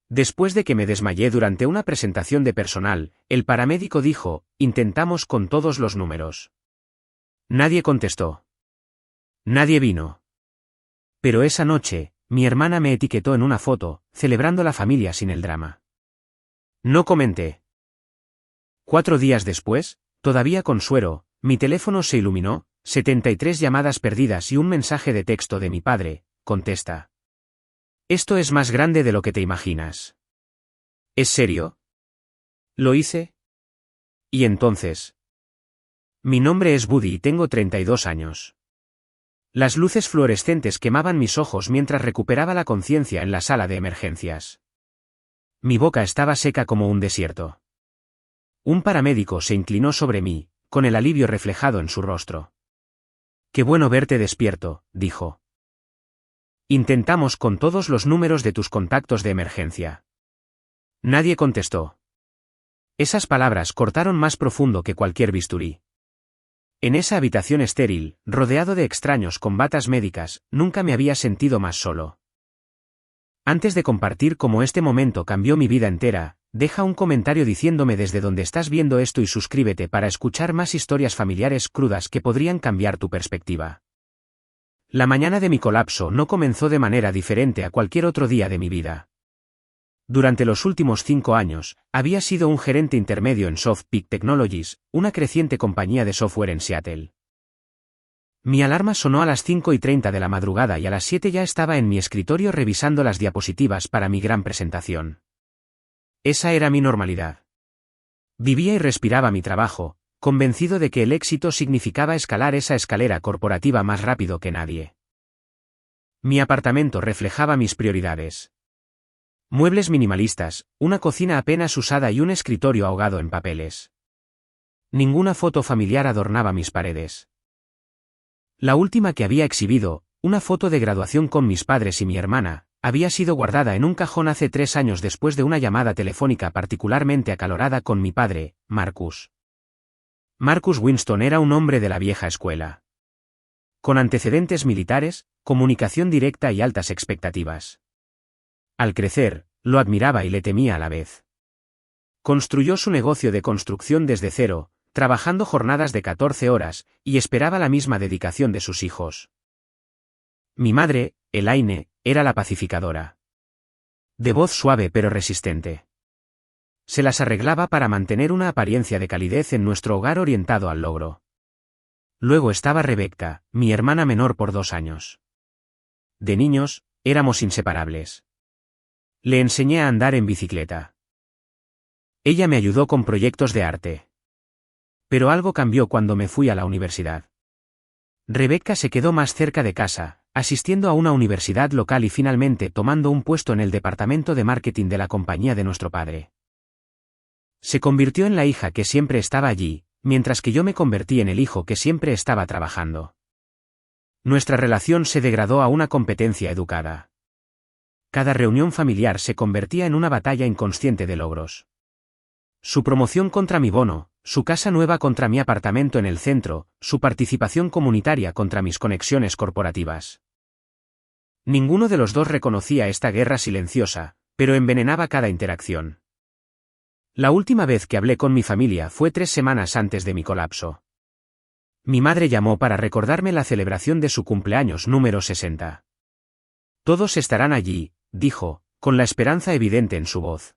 Después de que me desmayé durante una presentación de personal, el paramédico dijo, intentamos con todos los números. Nadie contestó. Nadie vino. Pero esa noche, mi hermana me etiquetó en una foto, celebrando la familia sin el drama. No comenté. 4 días después, todavía con suero, mi teléfono se iluminó, 73 llamadas perdidas y un mensaje de texto de mi padre, contesta. Esto es más grande de lo que te imaginas. ¿Es serio? ¿Lo hice? ¿Y entonces? Mi nombre es Buddy y tengo 32 años. Las luces fluorescentes quemaban mis ojos mientras recuperaba la conciencia en la sala de emergencias. Mi boca estaba seca como un desierto. Un paramédico se inclinó sobre mí, con el alivio reflejado en su rostro. Qué bueno verte despierto, dijo. Intentamos con todos los números de tus contactos de emergencia. Nadie contestó. Esas palabras cortaron más profundo que cualquier bisturí. En esa habitación estéril, rodeado de extraños con batas médicas, nunca me había sentido más solo. Antes de compartir cómo este momento cambió mi vida entera, deja un comentario diciéndome desde donde estás viendo esto y suscríbete para escuchar más historias familiares crudas que podrían cambiar tu perspectiva. La mañana de mi colapso no comenzó de manera diferente a cualquier otro día de mi vida. Durante los últimos 5 años, había sido un gerente intermedio en SoftPeak Technologies, una creciente compañía de software en Seattle. Mi alarma sonó a las 5:30 de la madrugada y a las 7 ya estaba en mi escritorio revisando las diapositivas para mi gran presentación. Esa era mi normalidad. Vivía y respiraba mi trabajo, convencido de que el éxito significaba escalar esa escalera corporativa más rápido que nadie. Mi apartamento reflejaba mis prioridades. Muebles minimalistas, una cocina apenas usada y un escritorio ahogado en papeles. Ninguna foto familiar adornaba mis paredes. La última que había exhibido, una foto de graduación con mis padres y mi hermana, había sido guardada en un cajón hace 3 años después de una llamada telefónica particularmente acalorada con mi padre, Marcus. Marcus Winston era un hombre de la vieja escuela. Con antecedentes militares, comunicación directa y altas expectativas. Al crecer, lo admiraba y le temía a la vez. Construyó su negocio de construcción desde cero, trabajando jornadas de 14 horas, y esperaba la misma dedicación de sus hijos. Mi madre, Elaine, era la pacificadora. De voz suave pero resistente. Se las arreglaba para mantener una apariencia de calidez en nuestro hogar orientado al logro. Luego estaba Rebecca, mi hermana menor por 2 años. De niños, éramos inseparables. Le enseñé a andar en bicicleta. Ella me ayudó con proyectos de arte. Pero algo cambió cuando me fui a la universidad. Rebecca se quedó más cerca de casa, asistiendo a una universidad local y finalmente tomando un puesto en el departamento de marketing de la compañía de nuestro padre. Se convirtió en la hija que siempre estaba allí, mientras que yo me convertí en el hijo que siempre estaba trabajando. Nuestra relación se degradó a una competencia educada. Cada reunión familiar se convertía en una batalla inconsciente de logros. Su promoción contra mi bono, su casa nueva contra mi apartamento en el centro, su participación comunitaria contra mis conexiones corporativas. Ninguno de los dos reconocía esta guerra silenciosa, pero envenenaba cada interacción. La última vez que hablé con mi familia fue 3 semanas antes de mi colapso. Mi madre llamó para recordarme la celebración de su cumpleaños número 60. Todos estarán allí, dijo, con la esperanza evidente en su voz.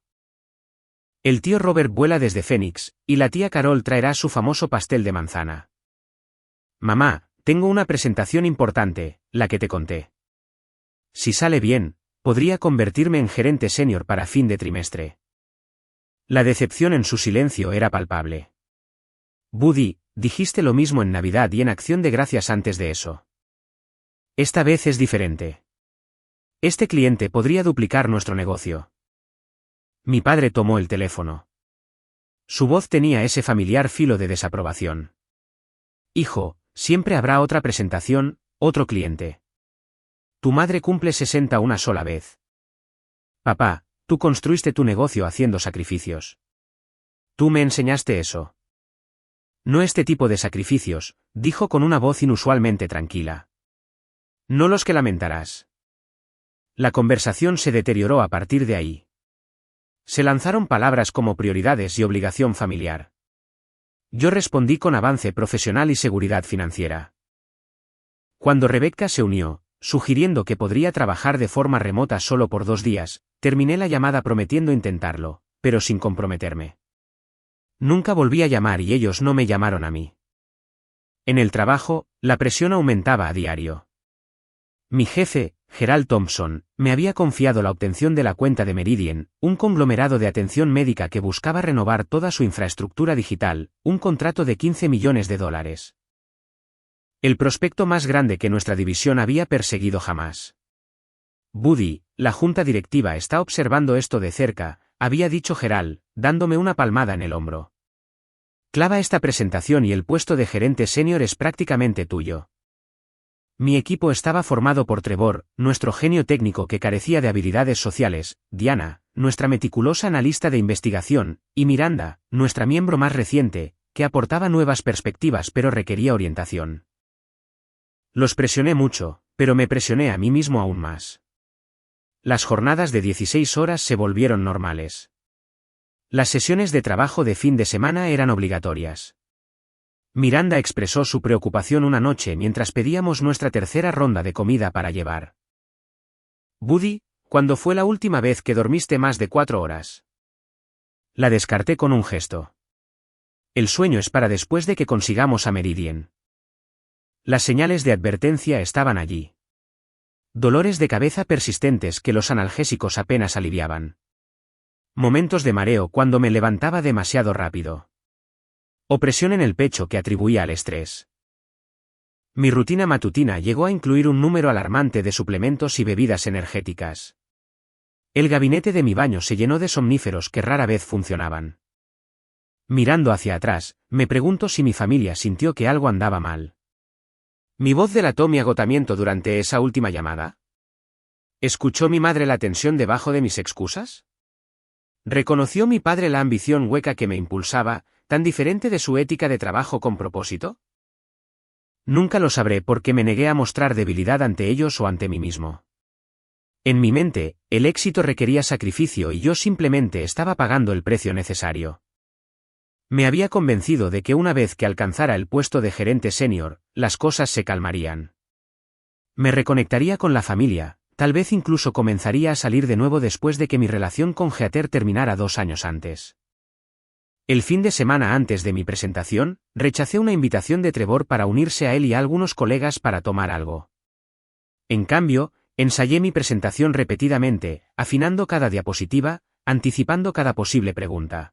El tío Robert vuela desde Phoenix, y la tía Carol traerá su famoso pastel de manzana. Mamá, tengo una presentación importante, la que te conté. Si sale bien, podría convertirme en gerente senior para fin de trimestre. La decepción en su silencio era palpable. Buddy, dijiste lo mismo en Navidad y en Acción de Gracias antes de eso. Esta vez es diferente. Este cliente podría duplicar nuestro negocio. Mi padre tomó el teléfono. Su voz tenía ese familiar filo de desaprobación. Hijo, siempre habrá otra presentación, otro cliente. Tu madre cumple 60 una sola vez. Papá, tú construiste tu negocio haciendo sacrificios. Tú me enseñaste eso. No este tipo de sacrificios, dijo con una voz inusualmente tranquila. No los que lamentarás. La conversación se deterioró a partir de ahí. Se lanzaron palabras como prioridades y obligación familiar. Yo respondí con avance profesional y seguridad financiera. Cuando Rebecca se unió, sugiriendo que podría trabajar de forma remota solo por 2 días, terminé la llamada prometiendo intentarlo, pero sin comprometerme. Nunca volví a llamar y ellos no me llamaron a mí. En el trabajo, la presión aumentaba a diario. Mi jefe, Gerald Thompson, me había confiado la obtención de la cuenta de Meridian, un conglomerado de atención médica que buscaba renovar toda su infraestructura digital, un contrato de $15 millones. El prospecto más grande que nuestra división había perseguido jamás. Buddy, la junta directiva está observando esto de cerca, había dicho Gerald, dándome una palmada en el hombro. Clava esta presentación y el puesto de gerente senior es prácticamente tuyo. Mi equipo estaba formado por Trevor, nuestro genio técnico que carecía de habilidades sociales, Diana, nuestra meticulosa analista de investigación, y Miranda, nuestra miembro más reciente, que aportaba nuevas perspectivas pero requería orientación. Los presioné mucho, pero me presioné a mí mismo aún más. Las jornadas de 16 horas se volvieron normales. Las sesiones de trabajo de fin de semana eran obligatorias. Miranda expresó su preocupación una noche mientras pedíamos nuestra tercera ronda de comida para llevar. Buddy, ¿cuándo fue la última vez que dormiste más de 4 horas? La descarté con un gesto. El sueño es para después de que consigamos a Meridian. Las señales de advertencia estaban allí. Dolores de cabeza persistentes que los analgésicos apenas aliviaban. Momentos de mareo cuando me levantaba demasiado rápido. Opresión en el pecho que atribuía al estrés. Mi rutina matutina llegó a incluir un número alarmante de suplementos y bebidas energéticas. El gabinete de mi baño se llenó de somníferos que rara vez funcionaban. Mirando hacia atrás, me pregunto si mi familia sintió que algo andaba mal. ¿Mi voz delató mi agotamiento durante esa última llamada? ¿Escuchó mi madre la tensión debajo de mis excusas? ¿Reconoció mi padre la ambición hueca que me impulsaba, tan diferente de su ética de trabajo con propósito? Nunca lo sabré porque me negué a mostrar debilidad ante ellos o ante mí mismo. En mi mente, el éxito requería sacrificio y yo simplemente estaba pagando el precio necesario. Me había convencido de que una vez que alcanzara el puesto de gerente senior, las cosas se calmarían. Me reconectaría con la familia, tal vez incluso comenzaría a salir de nuevo después de que mi relación con Heather terminara 2 años antes. El fin de semana antes de mi presentación, rechacé una invitación de Trevor para unirse a él y a algunos colegas para tomar algo. En cambio, ensayé mi presentación repetidamente, afinando cada diapositiva, anticipando cada posible pregunta.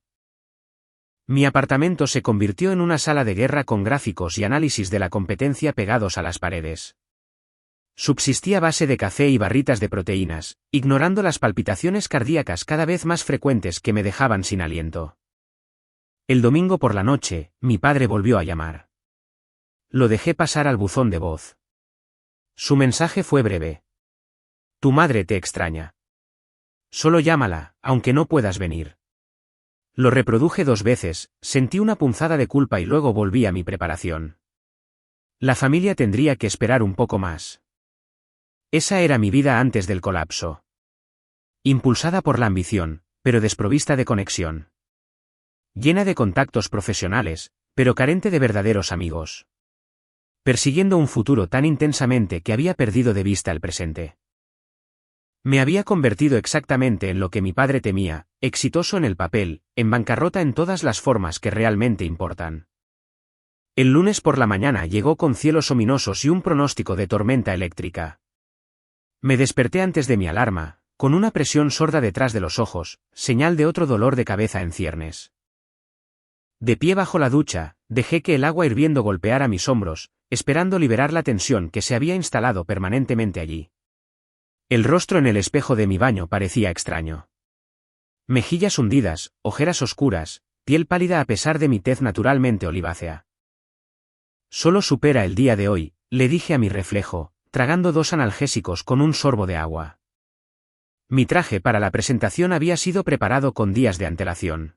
Mi apartamento se convirtió en una sala de guerra con gráficos y análisis de la competencia pegados a las paredes. Subsistí a base de café y barritas de proteínas, ignorando las palpitaciones cardíacas cada vez más frecuentes que me dejaban sin aliento. El domingo por la noche, mi padre volvió a llamar. Lo dejé pasar al buzón de voz. Su mensaje fue breve. Tu madre te extraña. Solo llámala, aunque no puedas venir. Lo reproduje 2 veces, sentí una punzada de culpa y luego volví a mi preparación. La familia tendría que esperar un poco más. Esa era mi vida antes del colapso. Impulsada por la ambición, pero desprovista de conexión. Llena de contactos profesionales, pero carente de verdaderos amigos. Persiguiendo un futuro tan intensamente que había perdido de vista el presente. Me había convertido exactamente en lo que mi padre temía, exitoso en el papel, en bancarrota en todas las formas que realmente importan. El lunes por la mañana llegó con cielos ominosos y un pronóstico de tormenta eléctrica. Me desperté antes de mi alarma, con una presión sorda detrás de los ojos, señal de otro dolor de cabeza en ciernes. De pie bajo la ducha, dejé que el agua hirviendo golpeara mis hombros, esperando liberar la tensión que se había instalado permanentemente allí. El rostro en el espejo de mi baño parecía extraño. Mejillas hundidas, ojeras oscuras, piel pálida a pesar de mi tez naturalmente olivácea. Solo supera el día de hoy, le dije a mi reflejo, tragando 2 analgésicos con un sorbo de agua. Mi traje para la presentación había sido preparado con días de antelación.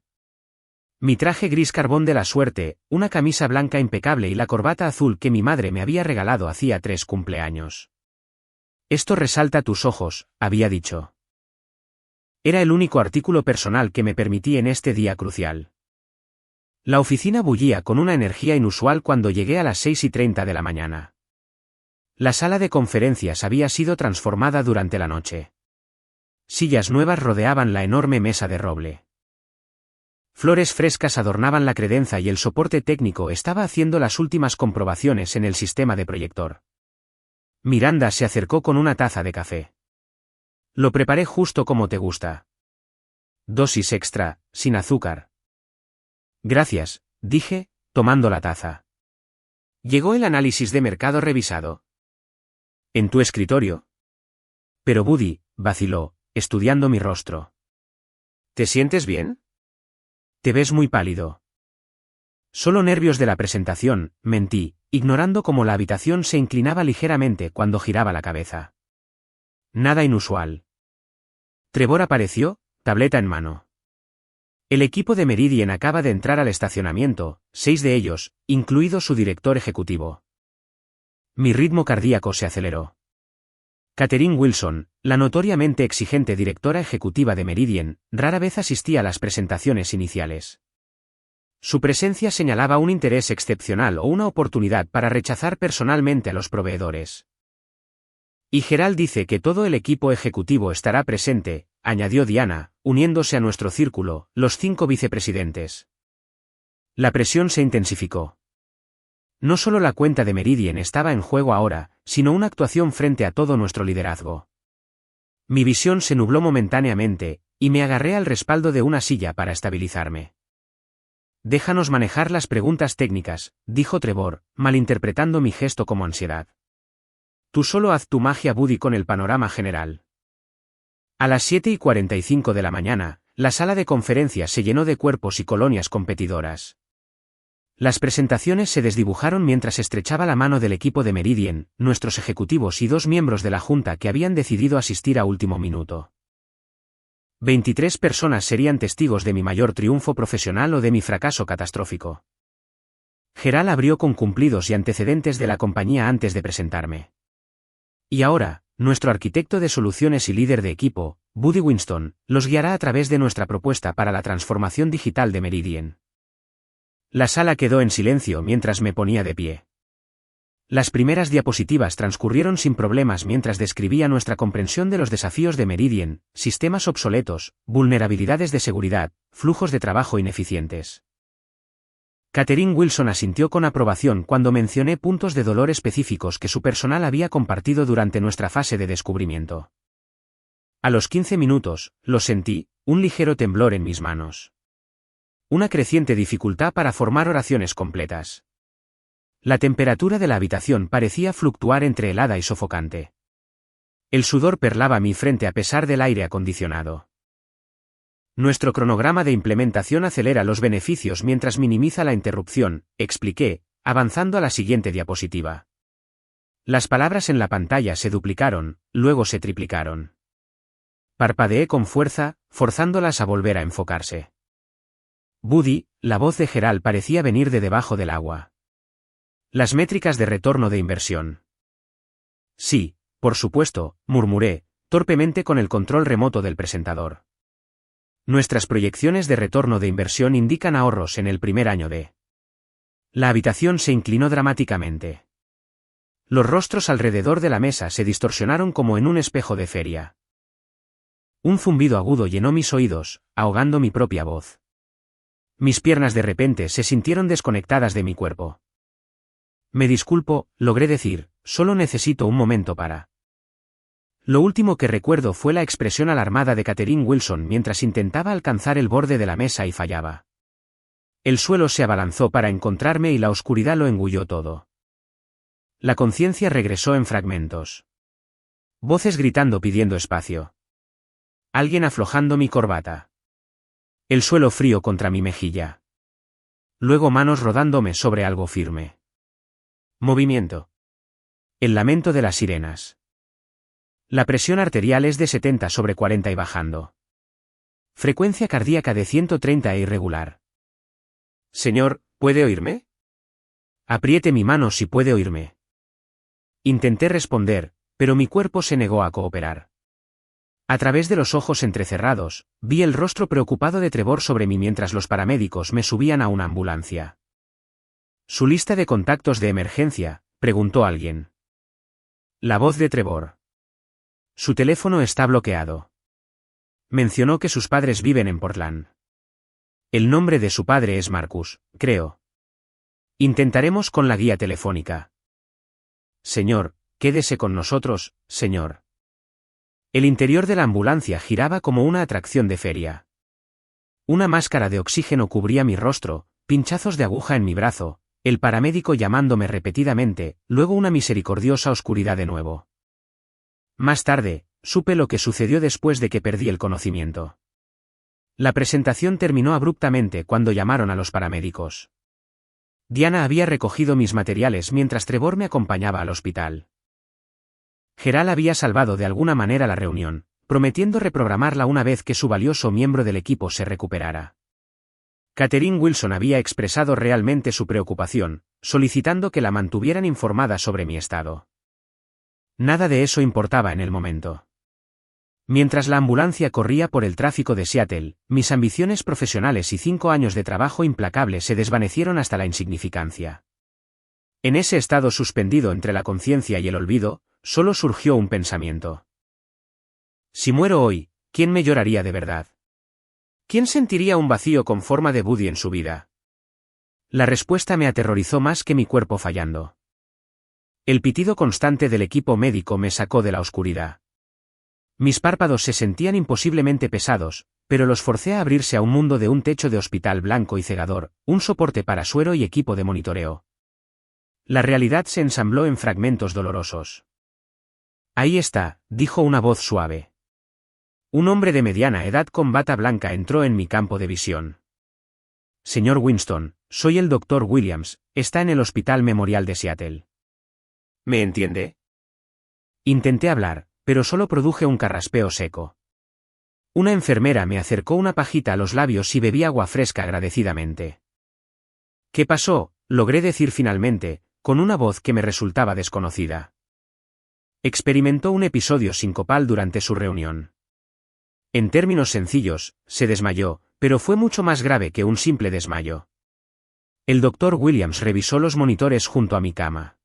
Mi traje gris carbón de la suerte, una camisa blanca impecable y la corbata azul que mi madre me había regalado hacía 3 cumpleaños. Esto resalta tus ojos, había dicho. Era el único artículo personal que me permití en este día crucial. La oficina bullía con una energía inusual cuando llegué a las 6:30 de la mañana. La sala de conferencias había sido transformada durante la noche. Sillas nuevas rodeaban la enorme mesa de roble. Flores frescas adornaban la credenza y el soporte técnico estaba haciendo las últimas comprobaciones en el sistema de proyector. Miranda se acercó con una taza de café. Lo preparé justo como te gusta. Dosis extra, sin azúcar. Gracias, dije, tomando la taza. Llegó el análisis de mercado revisado. ¿En tu escritorio? Pero Buddy, vaciló, estudiando mi rostro. ¿Te sientes bien? Te ves muy pálido. Solo nervios de la presentación, mentí, ignorando cómo la habitación se inclinaba ligeramente cuando giraba la cabeza. Nada inusual. Trevor apareció, tableta en mano. El equipo de Meridian acaba de entrar al estacionamiento, 6 de ellos, incluido su director ejecutivo. Mi ritmo cardíaco se aceleró. Catherine Wilson, la notoriamente exigente directora ejecutiva de Meridian, rara vez asistía a las presentaciones iniciales. Su presencia señalaba un interés excepcional o una oportunidad para rechazar personalmente a los proveedores. Y Gerald dice que todo el equipo ejecutivo estará presente, añadió Diana, uniéndose a nuestro círculo, los 5 vicepresidentes. La presión se intensificó. No solo la cuenta de Meridian estaba en juego ahora, sino una actuación frente a todo nuestro liderazgo. Mi visión se nubló momentáneamente, y me agarré al respaldo de una silla para estabilizarme. Déjanos manejar las preguntas técnicas, dijo Trevor, malinterpretando mi gesto como ansiedad. Tú solo haz tu magia, Buddy, con el panorama general. A las 7:45 de la mañana, la sala de conferencias se llenó de cuerpos y colonias competidoras. Las presentaciones se desdibujaron mientras estrechaba la mano del equipo de Meridian, nuestros ejecutivos y 2 miembros de la junta que habían decidido asistir a último minuto. 23 personas serían testigos de mi mayor triunfo profesional o de mi fracaso catastrófico. Gerald abrió con cumplidos y antecedentes de la compañía antes de presentarme. Y ahora, nuestro arquitecto de soluciones y líder de equipo, Buddy Winston, los guiará a través de nuestra propuesta para la transformación digital de Meridian. La sala quedó en silencio mientras me ponía de pie. Las primeras diapositivas transcurrieron sin problemas mientras describía nuestra comprensión de los desafíos de Meridian, sistemas obsoletos, vulnerabilidades de seguridad, flujos de trabajo ineficientes. Catherine Wilson asintió con aprobación cuando mencioné puntos de dolor específicos que su personal había compartido durante nuestra fase de descubrimiento. A los 15 minutos, lo sentí, un ligero temblor en mis manos. Una creciente dificultad para formar oraciones completas. La temperatura de la habitación parecía fluctuar entre helada y sofocante. El sudor perlaba mi frente a pesar del aire acondicionado. Nuestro cronograma de implementación acelera los beneficios mientras minimiza la interrupción, expliqué, avanzando a la siguiente diapositiva. Las palabras en la pantalla se duplicaron, luego se triplicaron. Parpadeé con fuerza, forzándolas a volver a enfocarse. Buddy, la voz de Gerald parecía venir de debajo del agua. Las métricas de retorno de inversión. Sí, por supuesto, murmuré, torpemente con el control remoto del presentador. Nuestras proyecciones de retorno de inversión indican ahorros en el primer año de... La habitación se inclinó dramáticamente. Los rostros alrededor de la mesa se distorsionaron como en un espejo de feria. Un zumbido agudo llenó mis oídos, ahogando mi propia voz. Mis piernas de repente se sintieron desconectadas de mi cuerpo. Me disculpo, logré decir, solo necesito un momento para... Lo último que recuerdo fue la expresión alarmada de Catherine Wilson mientras intentaba alcanzar el borde de la mesa y fallaba. El suelo se abalanzó para encontrarme y la oscuridad lo engulló todo. La conciencia regresó en fragmentos. Voces gritando pidiendo espacio. Alguien aflojando mi corbata. El suelo frío contra mi mejilla. Luego manos rodándome sobre algo firme. Movimiento. El lamento de las sirenas. La presión arterial es de 70/40 y bajando. Frecuencia cardíaca de 130 e irregular. Señor, ¿puede oírme? Apriete mi mano si puede oírme. Intenté responder, pero mi cuerpo se negó a cooperar. A través de los ojos entrecerrados, vi el rostro preocupado de Trevor sobre mí mientras los paramédicos me subían a una ambulancia. ¿Su lista de contactos de emergencia?, preguntó alguien. La voz de Trevor. Su teléfono está bloqueado. Mencionó que sus padres viven en Portland. El nombre de su padre es Marcus, creo. Intentaremos con la guía telefónica. Señor, quédese con nosotros, señor. El interior de la ambulancia giraba como una atracción de feria. Una máscara de oxígeno cubría mi rostro, pinchazos de aguja en mi brazo, el paramédico llamándome repetidamente, luego una misericordiosa oscuridad de nuevo. Más tarde, supe lo que sucedió después de que perdí el conocimiento. La presentación terminó abruptamente cuando llamaron a los paramédicos. Diana había recogido mis materiales mientras Trevor me acompañaba al hospital. Gerald había salvado de alguna manera la reunión, prometiendo reprogramarla una vez que su valioso miembro del equipo se recuperara. Catherine Wilson había expresado realmente su preocupación, solicitando que la mantuvieran informada sobre mi estado. Nada de eso importaba en el momento. Mientras la ambulancia corría por el tráfico de Seattle, mis ambiciones profesionales y 5 años de trabajo implacable se desvanecieron hasta la insignificancia. En ese estado suspendido entre la conciencia y el olvido, solo surgió un pensamiento. Si muero hoy, ¿quién me lloraría de verdad? ¿Quién sentiría un vacío con forma de Buddy en su vida? La respuesta me aterrorizó más que mi cuerpo fallando. El pitido constante del equipo médico me sacó de la oscuridad. Mis párpados se sentían imposiblemente pesados, pero los forcé a abrirse a un mundo de un techo de hospital blanco y cegador, un soporte para suero y equipo de monitoreo. La realidad se ensambló en fragmentos dolorosos. Ahí está, dijo una voz suave. Un hombre de mediana edad con bata blanca entró en mi campo de visión. Señor Winston, soy el Dr. Williams, está en el Hospital Memorial de Seattle. ¿Me entiende? Intenté hablar, pero solo produje un carraspeo seco. Una enfermera me acercó una pajita a los labios y bebí agua fresca agradecidamente. ¿Qué pasó?, logré decir finalmente, con una voz que me resultaba desconocida. Experimentó un episodio sincopal durante su reunión. En términos sencillos, se desmayó, pero fue mucho más grave que un simple desmayo. El Dr. Williams revisó los monitores junto a mi cama.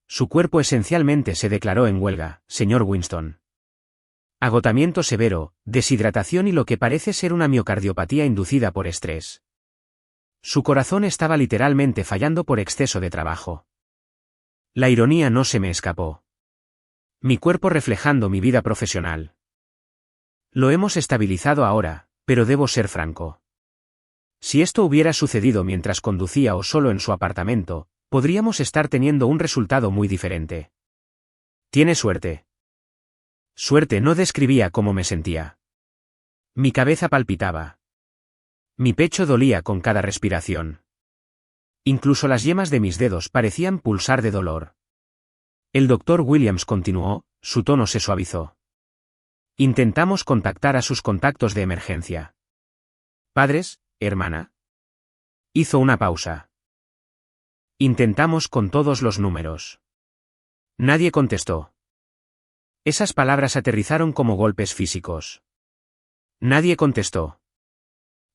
Su cuerpo esencialmente se declaró en huelga, señor Winston. Agotamiento severo, deshidratación y lo que parece ser una miocardiopatía inducida por estrés. Su corazón estaba literalmente fallando por exceso de trabajo. La ironía no se me escapó. Mi cuerpo reflejando mi vida profesional. Lo hemos estabilizado ahora, pero debo ser franco. Si esto hubiera sucedido mientras conducía o solo en su apartamento, podríamos estar teniendo un resultado muy diferente. Tiene suerte. Suerte no describía cómo me sentía. Mi cabeza palpitaba. Mi pecho dolía con cada respiración. Incluso las yemas de mis dedos parecían pulsar de dolor. El Dr. Williams continuó, su tono se suavizó. Intentamos contactar a sus contactos de emergencia. ¿Padres, hermana? Hizo una pausa. Intentamos con todos los números. Nadie contestó. Esas palabras aterrizaron como golpes físicos. Nadie contestó.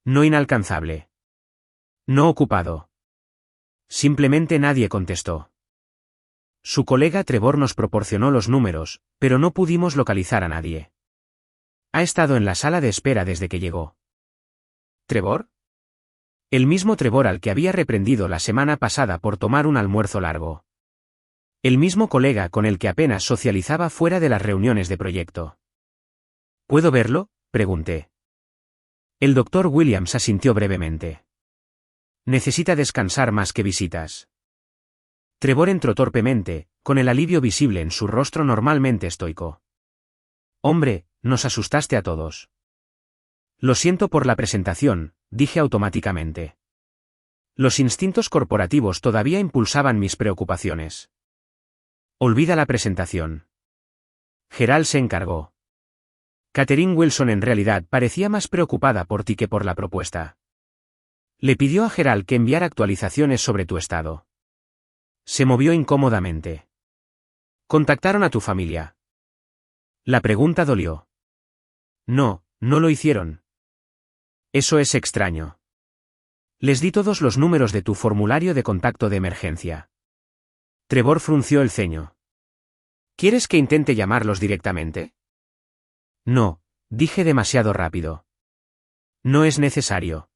No inalcanzable. No ocupado. Simplemente nadie contestó. Su colega Trevor nos proporcionó los números, pero no pudimos localizar a nadie. Ha estado en la sala de espera desde que llegó. ¿Trevor? El mismo Trevor al que había reprendido la semana pasada por tomar un almuerzo largo. El mismo colega con el que apenas socializaba fuera de las reuniones de proyecto. ¿Puedo verlo?, pregunté. El Dr. Williams asintió brevemente. Necesita descansar más que visitas. Trevor entró torpemente, con el alivio visible en su rostro normalmente estoico. Hombre, nos asustaste a todos. Lo siento por la presentación, dije automáticamente. Los instintos corporativos todavía impulsaban mis preocupaciones. Olvida la presentación. Gerald se encargó. Catherine Wilson en realidad parecía más preocupada por ti que por la propuesta. Le pidió a Gerald que enviara actualizaciones sobre tu estado. Se movió incómodamente. ¿Contactaron a tu familia? La pregunta dolió. No, no lo hicieron. Eso es extraño. Les di todos los números de tu formulario de contacto de emergencia. Trevor frunció el ceño. ¿Quieres que intente llamarlos directamente? No, dije demasiado rápido. No es necesario.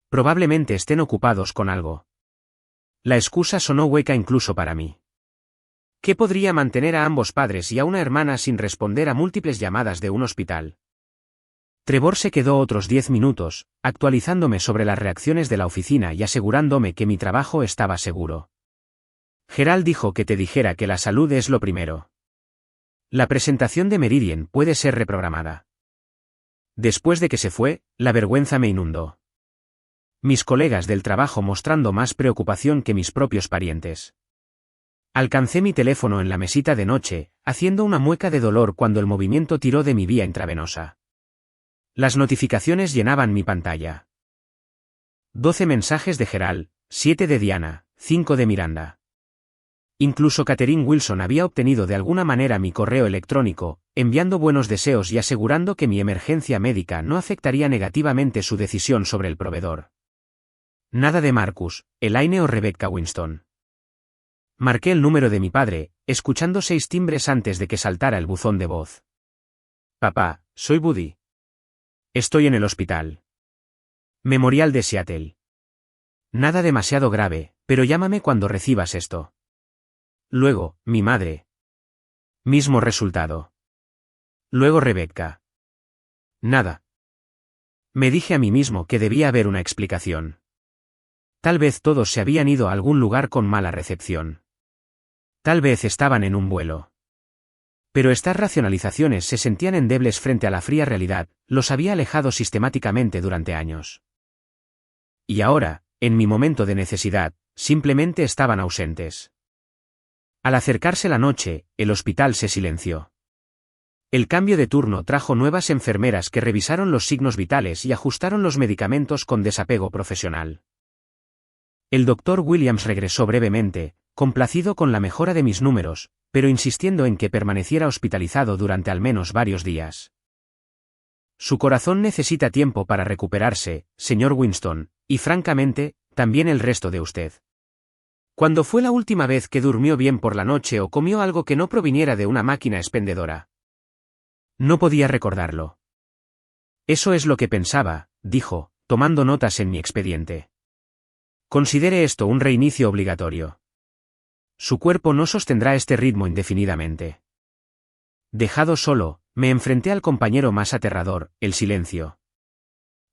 Probablemente estén ocupados con algo. La excusa sonó hueca incluso para mí. ¿Qué podría mantener a ambos padres y a una hermana sin responder a múltiples llamadas de un hospital? Trevor se quedó otros 10 minutos, actualizándome sobre las reacciones de la oficina y asegurándome que mi trabajo estaba seguro. Gerald dijo que te dijera que la salud es lo primero. La presentación de Meridian puede ser reprogramada. Después de que se fue, la vergüenza me inundó. Mis colegas del trabajo mostrando más preocupación que mis propios parientes. Alcancé mi teléfono en la mesita de noche, haciendo una mueca de dolor cuando el movimiento tiró de mi vía intravenosa. Las notificaciones llenaban mi pantalla. 12 mensajes de Gerald, 7 de Diana, 5 de Miranda. Incluso Catherine Wilson había obtenido de alguna manera mi correo electrónico, enviando buenos deseos y asegurando que mi emergencia médica no afectaría negativamente su decisión sobre el proveedor. Nada de Marcus, Elaine o Rebecca Winston. Marqué el número de mi padre, escuchando 6 timbres antes de que saltara el buzón de voz. Papá, soy Buddy. Estoy en el hospital. Memorial de Seattle. Nada demasiado grave, pero llámame cuando recibas esto. Luego, mi madre. Mismo resultado. Luego Rebecca. Nada. Me dije a mí mismo que debía haber una explicación. Tal vez todos se habían ido a algún lugar con mala recepción. Tal vez estaban en un vuelo. Pero estas racionalizaciones se sentían endebles frente a la fría realidad, los había alejado sistemáticamente durante años. Y ahora, en mi momento de necesidad, simplemente estaban ausentes. Al acercarse la noche, el hospital se silenció. El cambio de turno trajo nuevas enfermeras que revisaron los signos vitales y ajustaron los medicamentos con desapego profesional. El doctor Williams regresó brevemente, complacido con la mejora de mis números, pero insistiendo en que permaneciera hospitalizado durante al menos varios días. Su corazón necesita tiempo para recuperarse, señor Winston, y francamente, también el resto de usted. ¿Cuándo fue la última vez que durmió bien por la noche o comió algo que no proviniera de una máquina expendedora? No podía recordarlo. Eso es lo que pensaba, dijo, tomando notas en mi expediente. Considere esto un reinicio obligatorio. Su cuerpo no sostendrá este ritmo indefinidamente. Dejado solo, me enfrenté al compañero más aterrador, el silencio.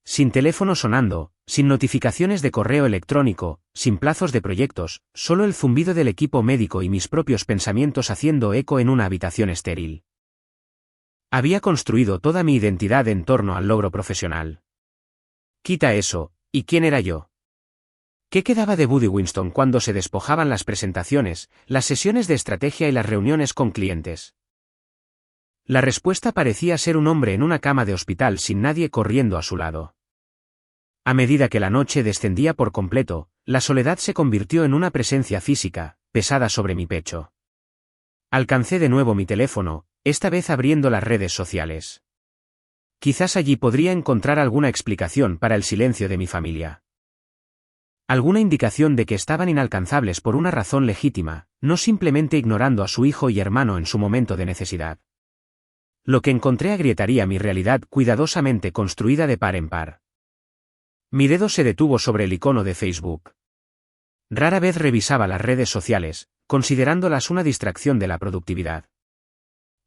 Sin teléfono sonando, sin notificaciones de correo electrónico, sin plazos de proyectos, solo el zumbido del equipo médico y mis propios pensamientos haciendo eco en una habitación estéril. Había construido toda mi identidad en torno al logro profesional. Quita eso, ¿y quién era yo? ¿Qué quedaba de Buddy Winston cuando se despojaban las presentaciones, las sesiones de estrategia y las reuniones con clientes? La respuesta parecía ser un hombre en una cama de hospital sin nadie corriendo a su lado. A medida que la noche descendía por completo, la soledad se convirtió en una presencia física, pesada sobre mi pecho. Alcancé de nuevo mi teléfono, esta vez abriendo las redes sociales. Quizás allí podría encontrar alguna explicación para el silencio de mi familia. Alguna indicación de que estaban inalcanzables por una razón legítima, no simplemente ignorando a su hijo y hermano en su momento de necesidad. Lo que encontré agrietaría mi realidad cuidadosamente construida de par en par. Mi dedo se detuvo sobre el icono de Facebook. Rara vez revisaba las redes sociales, considerándolas una distracción de la productividad.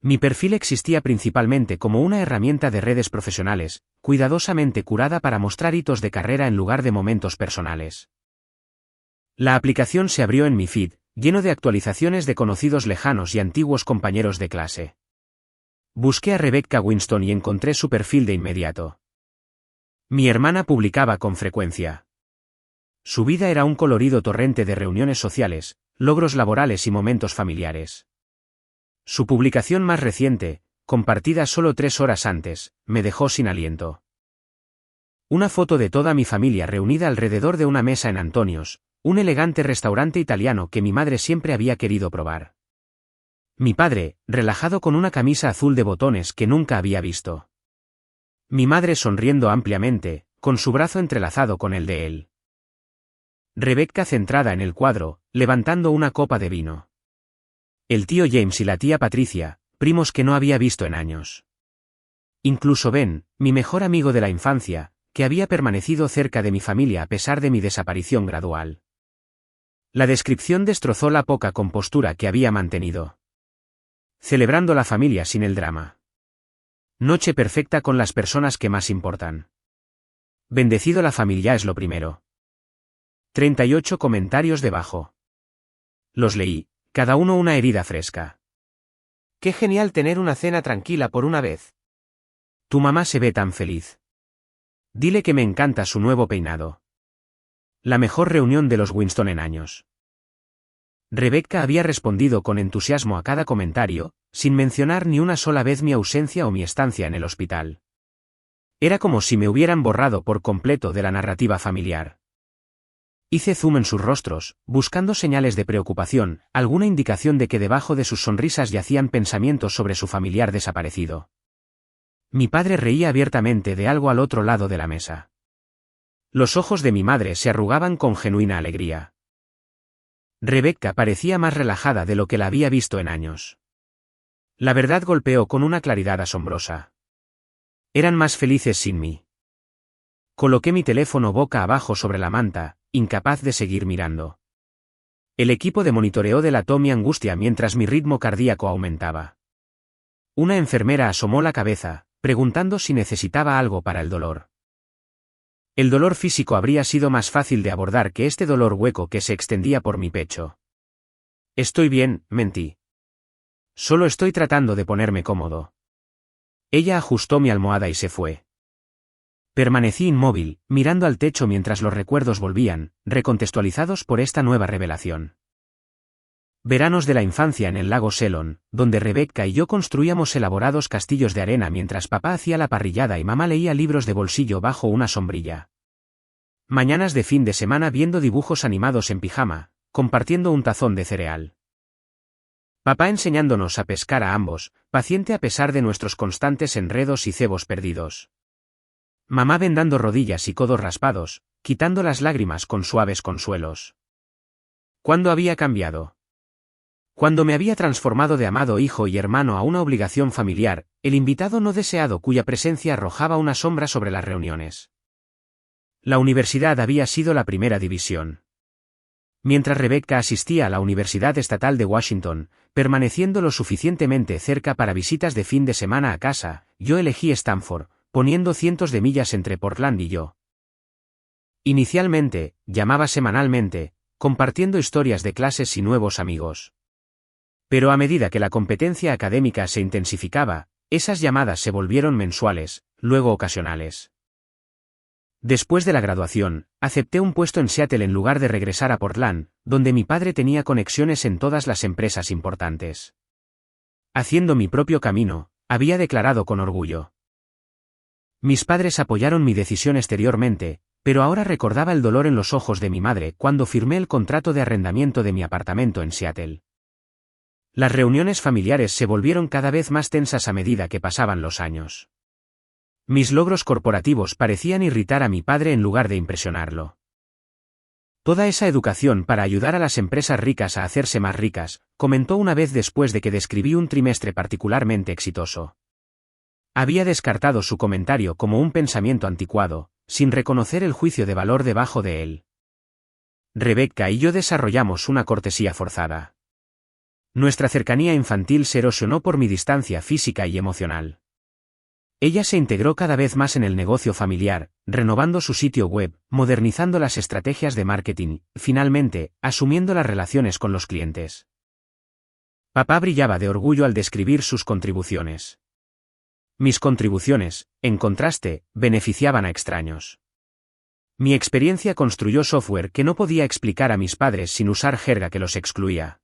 Mi perfil existía principalmente como una herramienta de redes profesionales, cuidadosamente curada para mostrar hitos de carrera en lugar de momentos personales. La aplicación se abrió en mi feed, lleno de actualizaciones de conocidos lejanos y antiguos compañeros de clase. Busqué a Rebecca Winston y encontré su perfil de inmediato. Mi hermana publicaba con frecuencia. Su vida era un colorido torrente de reuniones sociales, logros laborales y momentos familiares. Su publicación más reciente, compartida solo 3 horas antes, me dejó sin aliento. Una foto de toda mi familia reunida alrededor de una mesa en Antonios, un elegante restaurante italiano que mi madre siempre había querido probar. Mi padre, relajado con una camisa azul de botones que nunca había visto. Mi madre sonriendo ampliamente, con su brazo entrelazado con el de él. Rebecca centrada en el cuadro, levantando una copa de vino. El tío James y la tía Patricia, primos que no había visto en años. Incluso Ben, mi mejor amigo de la infancia, que había permanecido cerca de mi familia a pesar de mi desaparición gradual. La descripción destrozó la poca compostura que había mantenido. Celebrando la familia sin el drama. Noche perfecta con las personas que más importan. Bendecido la familia es lo primero. 38 comentarios debajo. Los leí, cada uno una herida fresca. Qué genial tener una cena tranquila por una vez. Tu mamá se ve tan feliz. Dile que me encanta su nuevo peinado. La mejor reunión de los Winston en años. Rebecca había respondido con entusiasmo a cada comentario, sin mencionar ni una sola vez mi ausencia o mi estancia en el hospital. Era como si me hubieran borrado por completo de la narrativa familiar. Hice zoom en sus rostros, buscando señales de preocupación, alguna indicación de que debajo de sus sonrisas yacían pensamientos sobre su familiar desaparecido. Mi padre reía abiertamente de algo al otro lado de la mesa. Los ojos de mi madre se arrugaban con genuina alegría. Rebecca parecía más relajada de lo que la había visto en años. La verdad golpeó con una claridad asombrosa. Eran más felices sin mí. Coloqué mi teléfono boca abajo sobre la manta, incapaz de seguir mirando. El equipo de monitoreo delató mi angustia mientras mi ritmo cardíaco aumentaba. Una enfermera asomó la cabeza, preguntando si necesitaba algo para el dolor. El dolor físico habría sido más fácil de abordar que este dolor hueco que se extendía por mi pecho. Estoy bien, mentí. Solo estoy tratando de ponerme cómodo. Ella ajustó mi almohada y se fue. Permanecí inmóvil, mirando al techo mientras los recuerdos volvían, recontextualizados por esta nueva revelación. Veranos de la infancia en el lago Selon, donde Rebecca y yo construíamos elaborados castillos de arena mientras papá hacía la parrillada y mamá leía libros de bolsillo bajo una sombrilla. Mañanas de fin de semana viendo dibujos animados en pijama, compartiendo un tazón de cereal. Papá enseñándonos a pescar a ambos, paciente a pesar de nuestros constantes enredos y cebos perdidos. Mamá vendando rodillas y codos raspados, quitando las lágrimas con suaves consuelos. ¿Cuándo había cambiado? Cuando me había transformado de amado hijo y hermano a una obligación familiar, el invitado no deseado cuya presencia arrojaba una sombra sobre las reuniones. La universidad había sido la primera división. Mientras Rebecca asistía a la Universidad Estatal de Washington, permaneciendo lo suficientemente cerca para visitas de fin de semana a casa, yo elegí Stanford, poniendo cientos de millas entre Portland y yo. Inicialmente, llamaba semanalmente, compartiendo historias de clases y nuevos amigos. Pero a medida que la competencia académica se intensificaba, esas llamadas se volvieron mensuales, luego ocasionales. Después de la graduación, acepté un puesto en Seattle en lugar de regresar a Portland, donde mi padre tenía conexiones en todas las empresas importantes. Haciendo mi propio camino, había declarado con orgullo. Mis padres apoyaron mi decisión exteriormente, pero ahora recordaba el dolor en los ojos de mi madre cuando firmé el contrato de arrendamiento de mi apartamento en Seattle. Las reuniones familiares se volvieron cada vez más tensas a medida que pasaban los años. Mis logros corporativos parecían irritar a mi padre en lugar de impresionarlo. Toda esa educación para ayudar a las empresas ricas a hacerse más ricas, comentó una vez después de que describí un trimestre particularmente exitoso. Había descartado su comentario como un pensamiento anticuado, sin reconocer el juicio de valor debajo de él. Rebecca y yo desarrollamos una cortesía forzada. Nuestra cercanía infantil se erosionó por mi distancia física y emocional. Ella se integró cada vez más en el negocio familiar, renovando su sitio web, modernizando las estrategias de marketing, finalmente, asumiendo las relaciones con los clientes. Papá brillaba de orgullo al describir sus contribuciones. Mis contribuciones, en contraste, beneficiaban a extraños. Mi experiencia construyó software que no podía explicar a mis padres sin usar jerga que los excluía.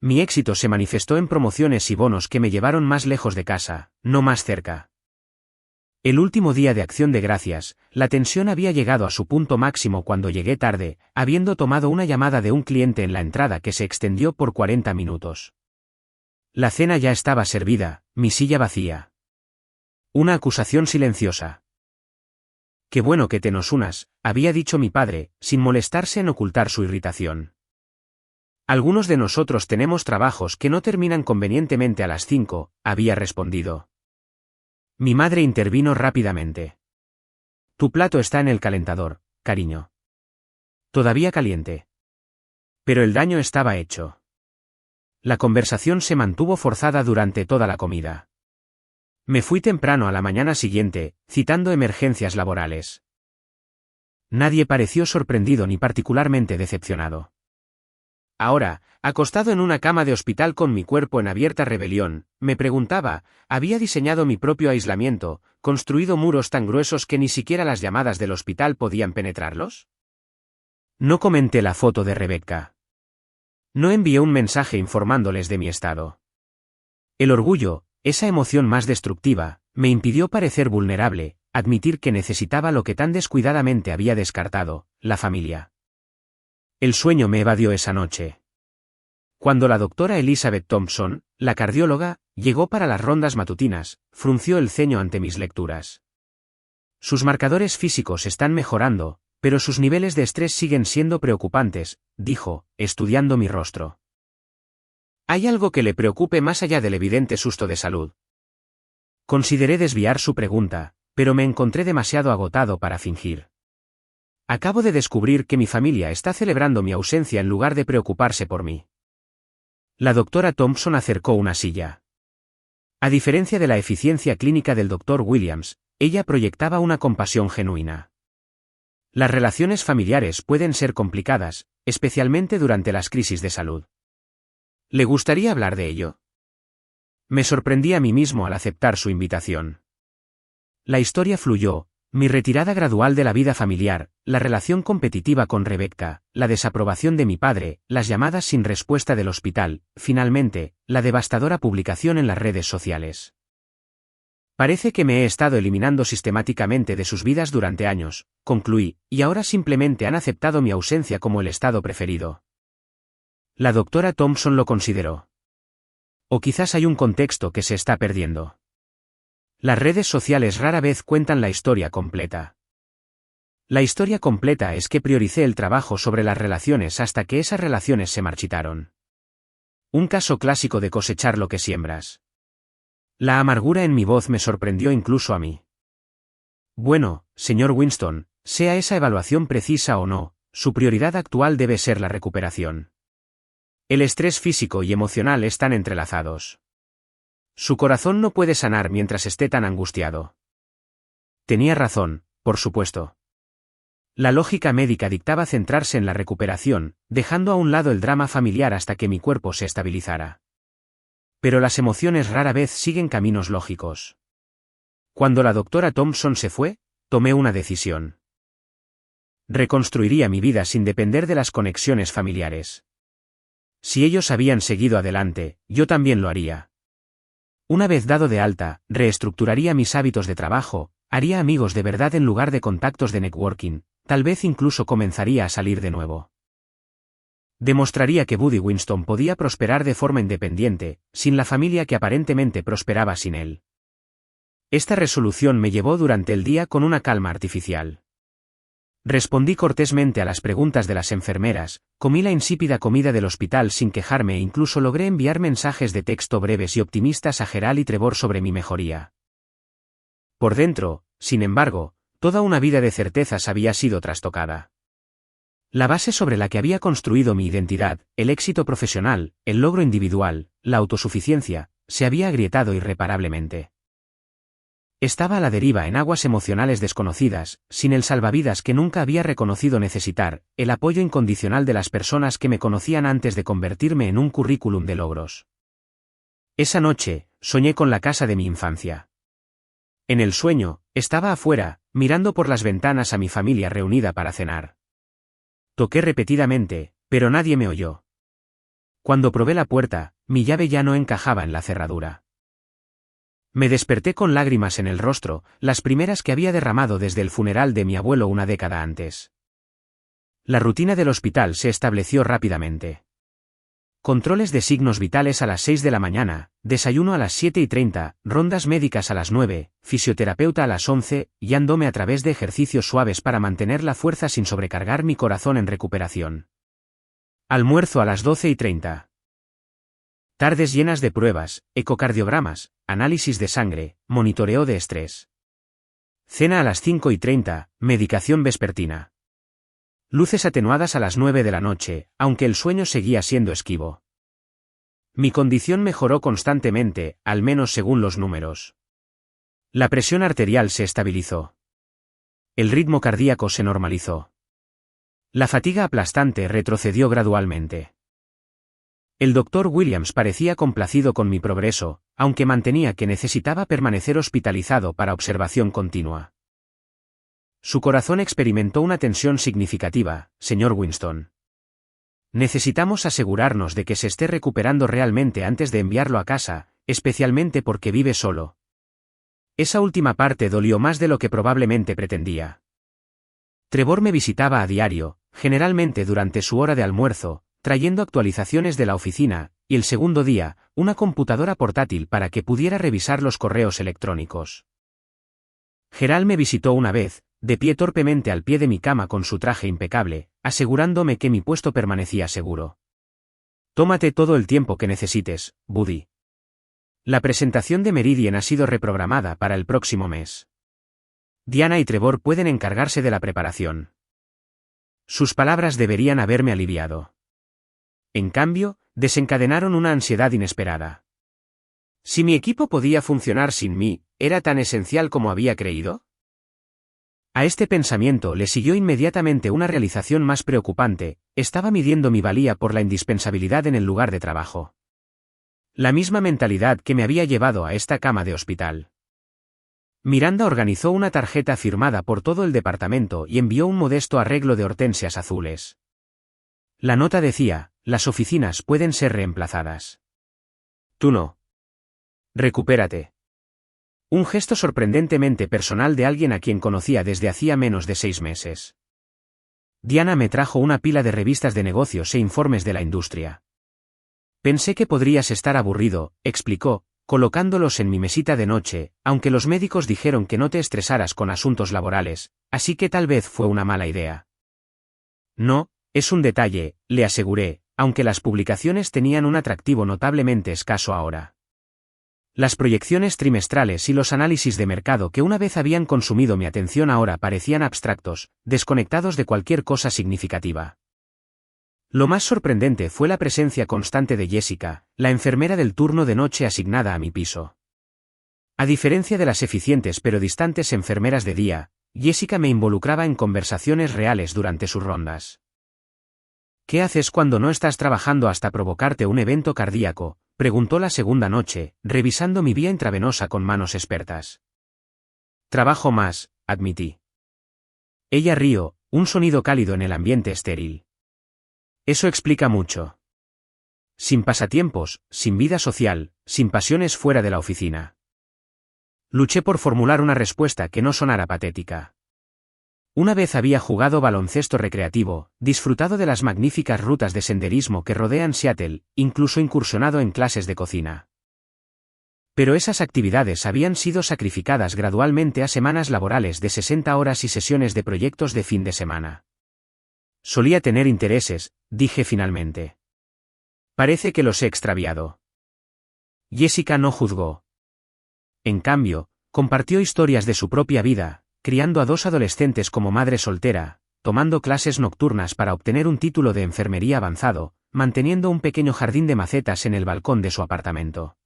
Mi éxito se manifestó en promociones y bonos que me llevaron más lejos de casa, no más cerca. El último día de Acción de Gracias, la tensión había llegado a su punto máximo cuando llegué tarde, habiendo tomado una llamada de un cliente en la entrada que se extendió por 40 minutos. La cena ya estaba servida, mi silla vacía. Una acusación silenciosa. Qué bueno que te nos unas, había dicho mi padre, sin molestarse en ocultar su irritación. Algunos de nosotros tenemos trabajos que no terminan convenientemente a las 5, había respondido. Mi madre intervino rápidamente. Tu plato está en el calentador, cariño. Todavía caliente. Pero el daño estaba hecho. La conversación se mantuvo forzada durante toda la comida. Me fui temprano a la mañana siguiente, citando emergencias laborales. Nadie pareció sorprendido ni particularmente decepcionado. Ahora, acostado en una cama de hospital con mi cuerpo en abierta rebelión, me preguntaba, ¿había diseñado mi propio aislamiento, construido muros tan gruesos que ni siquiera las llamadas del hospital podían penetrarlos? No comenté la foto de Rebecca. No envié un mensaje informándoles de mi estado. El orgullo, esa emoción más destructiva, me impidió parecer vulnerable, admitir que necesitaba lo que tan descuidadamente había descartado, la familia. El sueño me evadió esa noche. Cuando la doctora Elizabeth Thompson, la cardióloga, llegó para las rondas matutinas, frunció el ceño ante mis lecturas. Sus marcadores físicos están mejorando, pero sus niveles de estrés siguen siendo preocupantes, dijo, estudiando mi rostro. ¿Hay algo que le preocupe más allá del evidente susto de salud? Consideré desviar su pregunta, pero me encontré demasiado agotado para fingir. Acabo de descubrir que mi familia está celebrando mi ausencia en lugar de preocuparse por mí. La doctora Thompson acercó una silla. A diferencia de la eficiencia clínica del Dr. Williams, ella proyectaba una compasión genuina. Las relaciones familiares pueden ser complicadas, especialmente durante las crisis de salud. ¿Le gustaría hablar de ello? Me sorprendí a mí mismo al aceptar su invitación. La historia fluyó, mi retirada gradual de la vida familiar, la relación competitiva con Rebecca, la desaprobación de mi padre, las llamadas sin respuesta del hospital, finalmente, la devastadora publicación en las redes sociales. Parece que me he estado eliminando sistemáticamente de sus vidas durante años, concluí, y ahora simplemente han aceptado mi ausencia como el estado preferido. La doctora Thompson lo consideró. O quizás hay un contexto que se está perdiendo. Las redes sociales rara vez cuentan la historia completa. La historia completa es que prioricé el trabajo sobre las relaciones hasta que esas relaciones se marchitaron. Un caso clásico de cosechar lo que siembras. La amargura en mi voz me sorprendió incluso a mí. Bueno, señor Winston, sea esa evaluación precisa o no, su prioridad actual debe ser la recuperación. El estrés físico y emocional están entrelazados. Su corazón no puede sanar mientras esté tan angustiado. Tenía razón, por supuesto. La lógica médica dictaba centrarse en la recuperación, dejando a un lado el drama familiar hasta que mi cuerpo se estabilizara. Pero las emociones rara vez siguen caminos lógicos. Cuando la doctora Thompson se fue, tomé una decisión. Reconstruiría mi vida sin depender de las conexiones familiares. Si ellos habían seguido adelante, yo también lo haría. Una vez dado de alta, reestructuraría mis hábitos de trabajo, haría amigos de verdad en lugar de contactos de networking, tal vez incluso comenzaría a salir de nuevo. Demostraría que Buddy Winston podía prosperar de forma independiente, sin la familia que aparentemente prosperaba sin él. Esta resolución me llevó durante el día con una calma artificial. Respondí cortésmente a las preguntas de las enfermeras, comí la insípida comida del hospital sin quejarme e incluso logré enviar mensajes de texto breves y optimistas a Gerald y Trevor sobre mi mejoría. Por dentro, sin embargo, toda una vida de certezas había sido trastocada. La base sobre la que había construido mi identidad, el éxito profesional, el logro individual, la autosuficiencia, se había agrietado irreparablemente. Estaba a la deriva en aguas emocionales desconocidas, sin el salvavidas que nunca había reconocido necesitar, el apoyo incondicional de las personas que me conocían antes de convertirme en un currículum de logros. Esa noche, soñé con la casa de mi infancia. En el sueño, estaba afuera, mirando por las ventanas a mi familia reunida para cenar. Toqué repetidamente, pero nadie me oyó. Cuando probé la puerta, mi llave ya no encajaba en la cerradura. Me desperté con lágrimas en el rostro, las primeras que había derramado desde el funeral de mi abuelo una década antes. La rutina del hospital se estableció rápidamente. Controles de signos vitales a las 6 de la mañana, desayuno a las 7:30, rondas médicas a las 9, fisioterapeuta a las 11, guiándome a través de ejercicios suaves para mantener la fuerza sin sobrecargar mi corazón en recuperación. Almuerzo a las 12:30. Tardes llenas de pruebas, ecocardiogramas, análisis de sangre, monitoreo de estrés. Cena a las 5:30, medicación vespertina. Luces atenuadas a las 9 de la noche, aunque el sueño seguía siendo esquivo. Mi condición mejoró constantemente, al menos según los números. La presión arterial se estabilizó. El ritmo cardíaco se normalizó. La fatiga aplastante retrocedió gradualmente. El Dr. Williams parecía complacido con mi progreso, aunque mantenía que necesitaba permanecer hospitalizado para observación continua. Su corazón experimentó una tensión significativa, señor Winston. Necesitamos asegurarnos de que se esté recuperando realmente antes de enviarlo a casa, especialmente porque vive solo. Esa última parte dolió más de lo que probablemente pretendía. Trevor me visitaba a diario, generalmente durante su hora de almuerzo, trayendo actualizaciones de la oficina, y el segundo día, una computadora portátil para que pudiera revisar los correos electrónicos. Gerald me visitó una vez, de pie torpemente al pie de mi cama con su traje impecable, asegurándome que mi puesto permanecía seguro. Tómate todo el tiempo que necesites, Buddy. La presentación de Meridian ha sido reprogramada para el próximo mes. Diana y Trevor pueden encargarse de la preparación. Sus palabras deberían haberme aliviado. En cambio, desencadenaron una ansiedad inesperada. Si mi equipo podía funcionar sin mí, ¿era tan esencial como había creído? A este pensamiento le siguió inmediatamente una realización más preocupante: estaba midiendo mi valía por la indispensabilidad en el lugar de trabajo. La misma mentalidad que me había llevado a esta cama de hospital. Miranda organizó una tarjeta firmada por todo el departamento y envió un modesto arreglo de hortensias azules. La nota decía: las oficinas pueden ser reemplazadas. Tú no. Recupérate. Un gesto sorprendentemente personal de alguien a quien conocía desde hacía menos de 6 meses. Diana me trajo una pila de revistas de negocios e informes de la industria. Pensé que podrías estar aburrido, explicó, colocándolos en mi mesita de noche, aunque los médicos dijeron que no te estresaras con asuntos laborales, así que tal vez fue una mala idea. No, es un detalle, le aseguré, aunque las publicaciones tenían un atractivo notablemente escaso ahora. Las proyecciones trimestrales y los análisis de mercado que una vez habían consumido mi atención ahora parecían abstractos, desconectados de cualquier cosa significativa. Lo más sorprendente fue la presencia constante de Jessica, la enfermera del turno de noche asignada a mi piso. A diferencia de las eficientes pero distantes enfermeras de día, Jessica me involucraba en conversaciones reales durante sus rondas. ¿Qué haces cuando no estás trabajando hasta provocarte un evento cardíaco?, preguntó la segunda noche, revisando mi vía intravenosa con manos expertas. Trabajo más, admití. Ella rió, un sonido cálido en el ambiente estéril. Eso explica mucho. Sin pasatiempos, sin vida social, sin pasiones fuera de la oficina. Luché por formular una respuesta que no sonara patética. Una vez había jugado baloncesto recreativo, disfrutado de las magníficas rutas de senderismo que rodean Seattle, incluso incursionado en clases de cocina. Pero esas actividades habían sido sacrificadas gradualmente a semanas laborales de 60 horas y sesiones de proyectos de fin de semana. Solía tener intereses, dije finalmente. Parece que los he extraviado. Jessica no juzgó. En cambio, compartió historias de su propia vida, criando a 2 adolescentes como madre soltera, tomando clases nocturnas para obtener un título de enfermería avanzado, manteniendo un pequeño jardín de macetas en el balcón de su apartamento.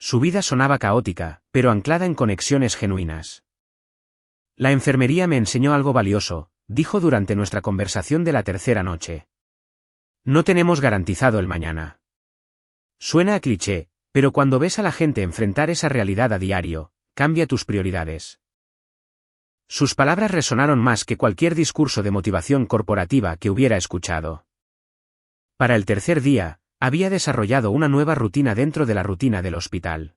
Su vida sonaba caótica, pero anclada en conexiones genuinas. La enfermería me enseñó algo valioso, dijo durante nuestra conversación de la tercera noche. No tenemos garantizado el mañana. Suena a cliché, pero cuando ves a la gente enfrentar esa realidad a diario, cambia tus prioridades. Sus palabras resonaron más que cualquier discurso de motivación corporativa que hubiera escuchado. Para el tercer día, había desarrollado una nueva rutina dentro de la rutina del hospital.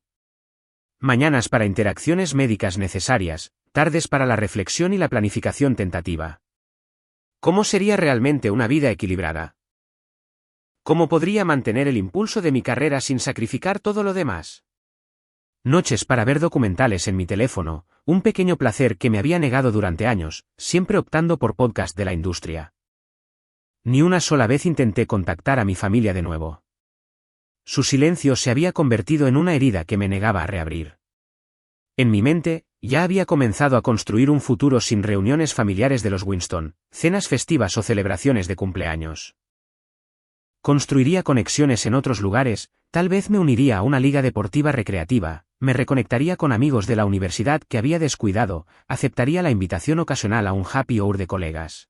Mañanas para interacciones médicas necesarias, tardes para la reflexión y la planificación tentativa. ¿Cómo sería realmente una vida equilibrada? ¿Cómo podría mantener el impulso de mi carrera sin sacrificar todo lo demás? Noches para ver documentales en mi teléfono, un pequeño placer que me había negado durante años, siempre optando por podcast de la industria. Ni una sola vez intenté contactar a mi familia de nuevo. Su silencio se había convertido en una herida que me negaba a reabrir. En mi mente, ya había comenzado a construir un futuro sin reuniones familiares de los Winston, cenas festivas o celebraciones de cumpleaños. Construiría conexiones en otros lugares, tal vez me uniría a una liga deportiva recreativa, me reconectaría con amigos de la universidad que había descuidado, aceptaría la invitación ocasional a un happy hour de colegas.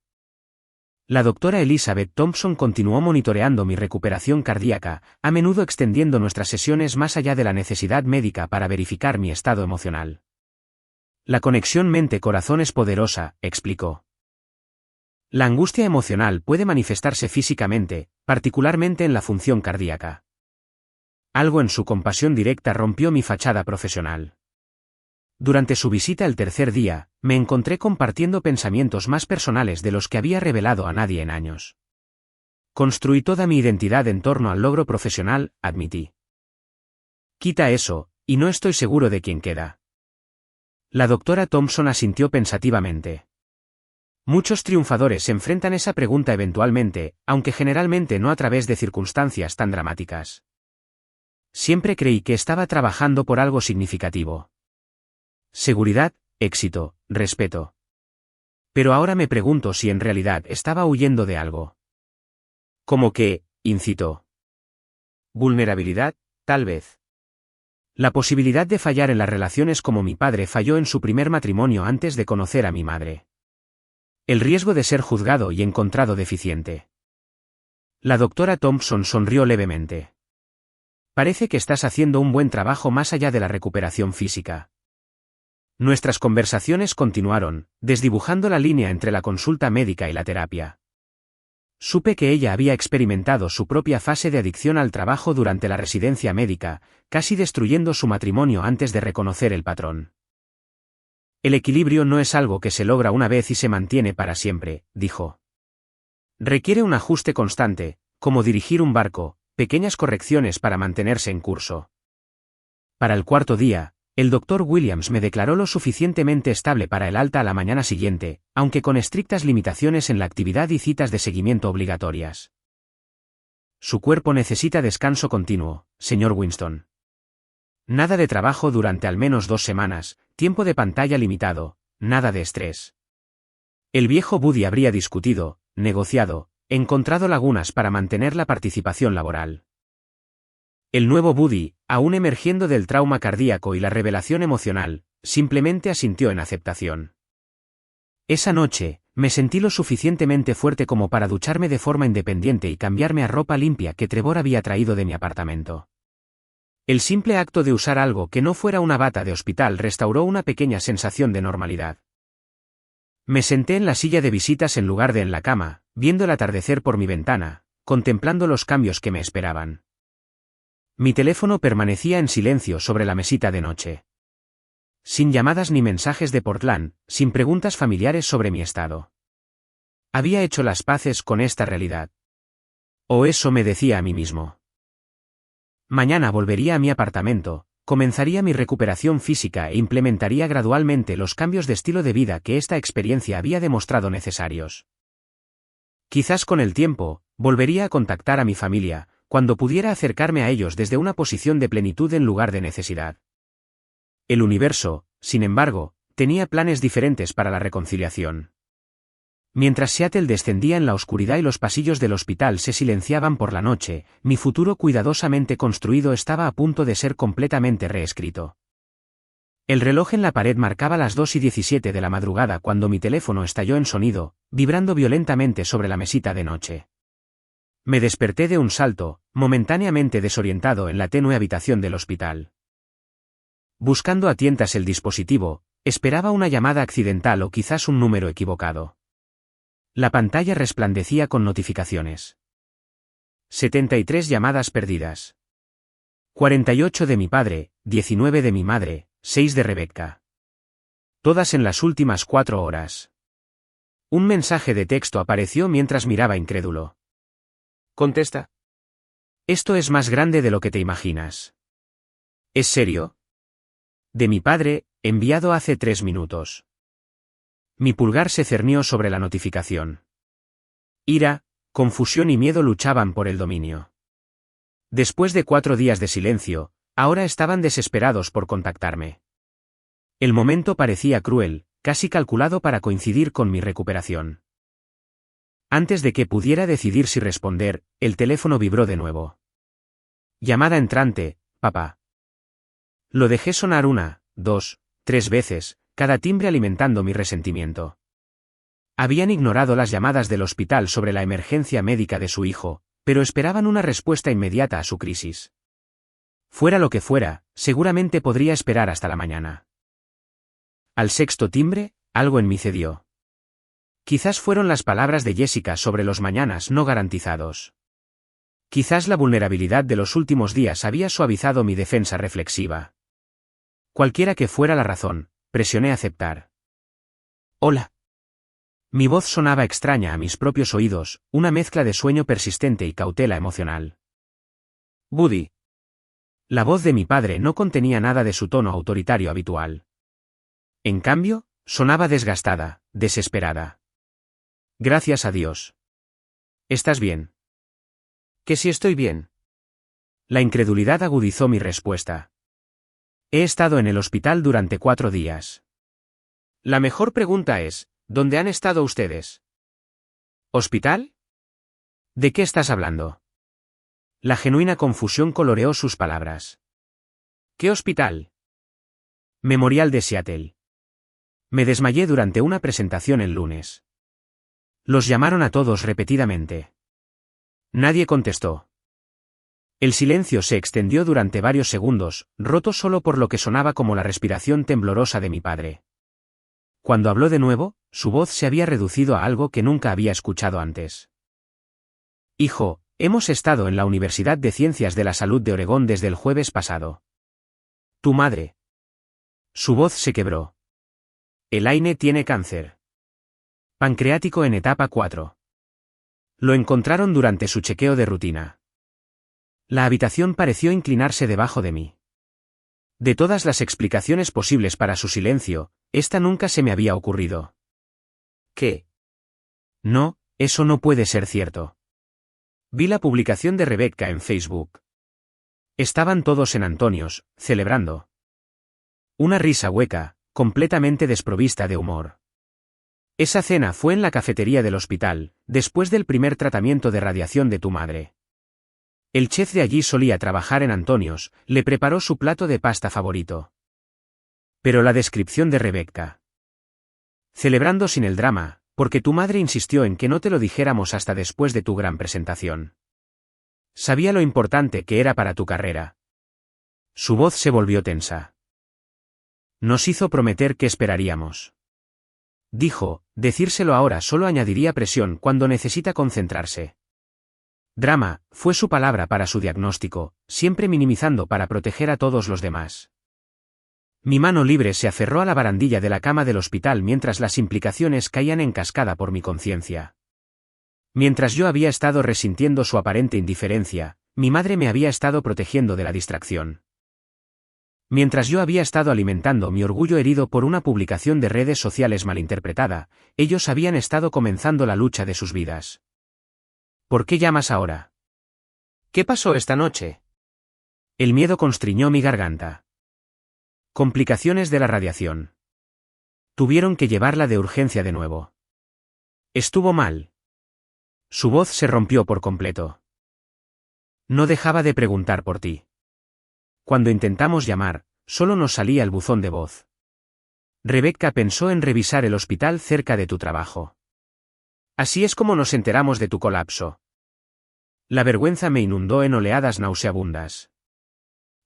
La doctora Elizabeth Thompson continuó monitoreando mi recuperación cardíaca, a menudo extendiendo nuestras sesiones más allá de la necesidad médica para verificar mi estado emocional. La conexión mente-corazón es poderosa, explicó. La angustia emocional puede manifestarse físicamente, particularmente en la función cardíaca. Algo en su compasión directa rompió mi fachada profesional. Durante su visita el tercer día, me encontré compartiendo pensamientos más personales de los que había revelado a nadie en años. Construí toda mi identidad en torno al logro profesional, admití. Quita eso, y no estoy seguro de quién queda. La doctora Thompson asintió pensativamente. Muchos triunfadores enfrentan esa pregunta eventualmente, aunque generalmente no a través de circunstancias tan dramáticas. Siempre creí que estaba trabajando por algo significativo. Seguridad, éxito, respeto. Pero ahora me pregunto si en realidad estaba huyendo de algo. ¿Cómo qué? Incitó. Vulnerabilidad, tal vez. La posibilidad de fallar en las relaciones como mi padre falló en su primer matrimonio antes de conocer a mi madre. El riesgo de ser juzgado y encontrado deficiente. La doctora Thompson sonrió levemente. Parece que estás haciendo un buen trabajo más allá de la recuperación física. Nuestras conversaciones continuaron, desdibujando la línea entre la consulta médica y la terapia. Supe que ella había experimentado su propia fase de adicción al trabajo durante la residencia médica, casi destruyendo su matrimonio antes de reconocer el patrón. El equilibrio no es algo que se logra una vez y se mantiene para siempre, dijo. Requiere un ajuste constante, como dirigir un barco, pequeñas correcciones para mantenerse en curso. Para el cuarto día, el Dr. Williams me declaró lo suficientemente estable para el alta a la mañana siguiente, aunque con estrictas limitaciones en la actividad y citas de seguimiento obligatorias. Su cuerpo necesita descanso continuo, señor Winston. Nada de trabajo durante al menos 2 semanas, tiempo de pantalla limitado, nada de estrés. El viejo Buddy habría discutido, negociado, encontrado lagunas para mantener la participación laboral. El nuevo Buddy, aún emergiendo del trauma cardíaco y la revelación emocional, simplemente asintió en aceptación. Esa noche, me sentí lo suficientemente fuerte como para ducharme de forma independiente y cambiarme a ropa limpia que Trevor había traído de mi apartamento. El simple acto de usar algo que no fuera una bata de hospital restauró una pequeña sensación de normalidad. Me senté en la silla de visitas en lugar de en la cama, viendo el atardecer por mi ventana, contemplando los cambios que me esperaban. Mi teléfono permanecía en silencio sobre la mesita de noche. Sin llamadas ni mensajes de Portland, sin preguntas familiares sobre mi estado. Había hecho las paces con esta realidad. O eso me decía a mí mismo. Mañana volvería a mi apartamento, comenzaría mi recuperación física e implementaría gradualmente los cambios de estilo de vida que esta experiencia había demostrado necesarios. Quizás con el tiempo, volvería a contactar a mi familia, cuando pudiera acercarme a ellos desde una posición de plenitud en lugar de necesidad. El universo, sin embargo, tenía planes diferentes para la reconciliación. Mientras Seattle descendía en la oscuridad y los pasillos del hospital se silenciaban por la noche, mi futuro cuidadosamente construido estaba a punto de ser completamente reescrito. El reloj en la pared marcaba las 2:17 de la madrugada cuando mi teléfono estalló en sonido, vibrando violentamente sobre la mesita de noche. Me desperté de un salto, momentáneamente desorientado en la tenue habitación del hospital. Buscando a tientas el dispositivo, esperaba una llamada accidental o quizás un número equivocado. La pantalla resplandecía con notificaciones. 73 llamadas perdidas. 48 de mi padre, 19 de mi madre, 6 de Rebecca. Todas en las últimas 4 horas. Un mensaje de texto apareció mientras miraba incrédulo. Contesta. Esto es más grande de lo que te imaginas. ¿Es serio? De mi padre, enviado hace 3 minutos. Mi pulgar se cernió sobre la notificación. Ira, confusión y miedo luchaban por el dominio. Después de 4 días de silencio, ahora estaban desesperados por contactarme. El momento parecía cruel, casi calculado para coincidir con mi recuperación. Antes de que pudiera decidir si responder, el teléfono vibró de nuevo. Llamada entrante, papá. Lo dejé sonar 1, 2, 3 veces, cada timbre alimentando mi resentimiento. Habían ignorado las llamadas del hospital sobre la emergencia médica de su hijo, pero esperaban una respuesta inmediata a su crisis. Fuera lo que fuera, seguramente podría esperar hasta la mañana. Al 6º timbre, algo en mí cedió. Quizás fueron las palabras de Jessica sobre los mañanas no garantizados. Quizás la vulnerabilidad de los últimos días había suavizado mi defensa reflexiva. Cualquiera que fuera la razón, presioné aceptar. Hola. Mi voz sonaba extraña a mis propios oídos, una mezcla de sueño persistente y cautela emocional. Buddy. La voz de mi padre no contenía nada de su tono autoritario habitual. En cambio, sonaba desgastada, desesperada. Gracias a Dios. ¿Estás bien? ¿Que si estoy bien? La incredulidad agudizó mi respuesta. He estado en el hospital durante 4 días. La mejor pregunta es, ¿dónde han estado ustedes? ¿Hospital? ¿De qué estás hablando? La genuina confusión coloreó sus palabras. ¿Qué hospital? Memorial de Seattle. Me desmayé durante una presentación el lunes. Los llamaron a todos repetidamente. Nadie contestó. El silencio se extendió durante varios segundos, roto solo por lo que sonaba como la respiración temblorosa de mi padre. Cuando habló de nuevo, su voz se había reducido a algo que nunca había escuchado antes. Hijo, hemos estado en la Universidad de Ciencias de la Salud de Oregón desde el jueves pasado. Tu madre. Su voz se quebró. Elaine tiene cáncer pancreático en etapa 4. Lo encontraron durante su chequeo de rutina. La habitación pareció inclinarse debajo de mí. De todas las explicaciones posibles para su silencio, esta nunca se me había ocurrido. ¿Qué? No, eso no puede ser cierto. Vi la publicación de Rebecca en Facebook. Estaban todos en Antonios, celebrando. Una risa hueca, completamente desprovista de humor. Esa cena fue en la cafetería del hospital, después del primer tratamiento de radiación de tu madre. El chef de allí solía trabajar en Antonios, le preparó su plato de pasta favorito. Pero la descripción de Rebecca. Celebrando sin el drama, porque tu madre insistió en que no te lo dijéramos hasta después de tu gran presentación. Sabía lo importante que era para tu carrera. Su voz se volvió tensa. Nos hizo prometer que esperaríamos. Dijo, decírselo ahora solo añadiría presión cuando necesita concentrarse. Drama, fue su palabra para su diagnóstico, siempre minimizando para proteger a todos los demás. Mi mano libre se aferró a la barandilla de la cama del hospital mientras las implicaciones caían en cascada por mi conciencia. Mientras yo había estado resintiendo su aparente indiferencia, mi madre me había estado protegiendo de la distracción. Mientras yo había estado alimentando mi orgullo herido por una publicación de redes sociales malinterpretada, ellos habían estado comenzando la lucha de sus vidas. ¿Por qué llamas ahora? ¿Qué pasó esta noche? El miedo constriñó mi garganta. Complicaciones de la radiación. Tuvieron que llevarla de urgencia de nuevo. Estuvo mal. Su voz se rompió por completo. No dejaba de preguntar por ti. Cuando intentamos llamar, solo nos salía el buzón de voz. Rebecca pensó en revisar el hospital cerca de tu trabajo. Así es como nos enteramos de tu colapso. La vergüenza me inundó en oleadas nauseabundas.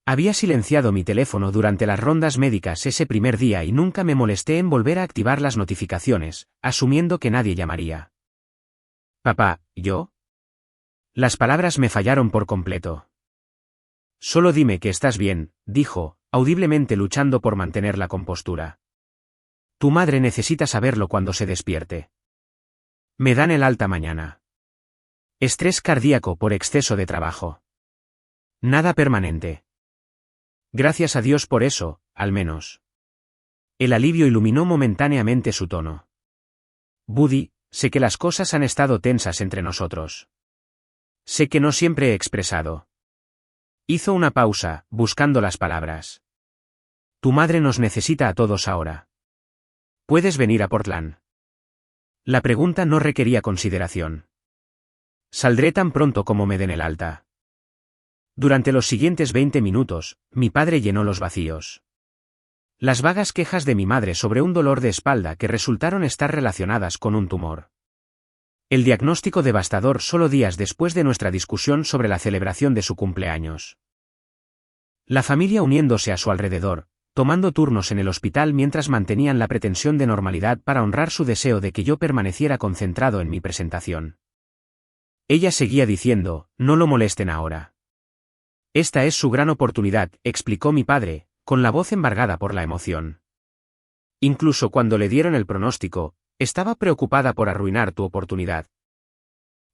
Había silenciado mi teléfono durante las rondas médicas ese primer día y nunca me molesté en volver a activar las notificaciones, asumiendo que nadie llamaría. Papá, ¿yo? Las palabras me fallaron por completo. Solo dime que estás bien, dijo, audiblemente luchando por mantener la compostura. Tu madre necesita saberlo cuando se despierte. Me dan el alta mañana. Estrés cardíaco por exceso de trabajo. Nada permanente. Gracias a Dios por eso, al menos. El alivio iluminó momentáneamente su tono. Buddy, sé que las cosas han estado tensas entre nosotros. Sé que no siempre he expresado. Hizo una pausa, buscando las palabras. Tu madre nos necesita a todos ahora. ¿Puedes venir a Portland? La pregunta no requería consideración. Saldré tan pronto como me den el alta. Durante los siguientes 20 minutos, mi padre llenó los vacíos. Las vagas quejas de mi madre sobre un dolor de espalda que resultaron estar relacionadas con un tumor. El diagnóstico devastador solo días después de nuestra discusión sobre la celebración de su cumpleaños. La familia uniéndose a su alrededor, tomando turnos en el hospital mientras mantenían la pretensión de normalidad para honrar su deseo de que yo permaneciera concentrado en mi presentación. Ella seguía diciendo, no lo molesten ahora. Esta es su gran oportunidad, explicó mi padre, con la voz embargada por la emoción. Incluso cuando le dieron el pronóstico, estaba preocupada por arruinar tu oportunidad.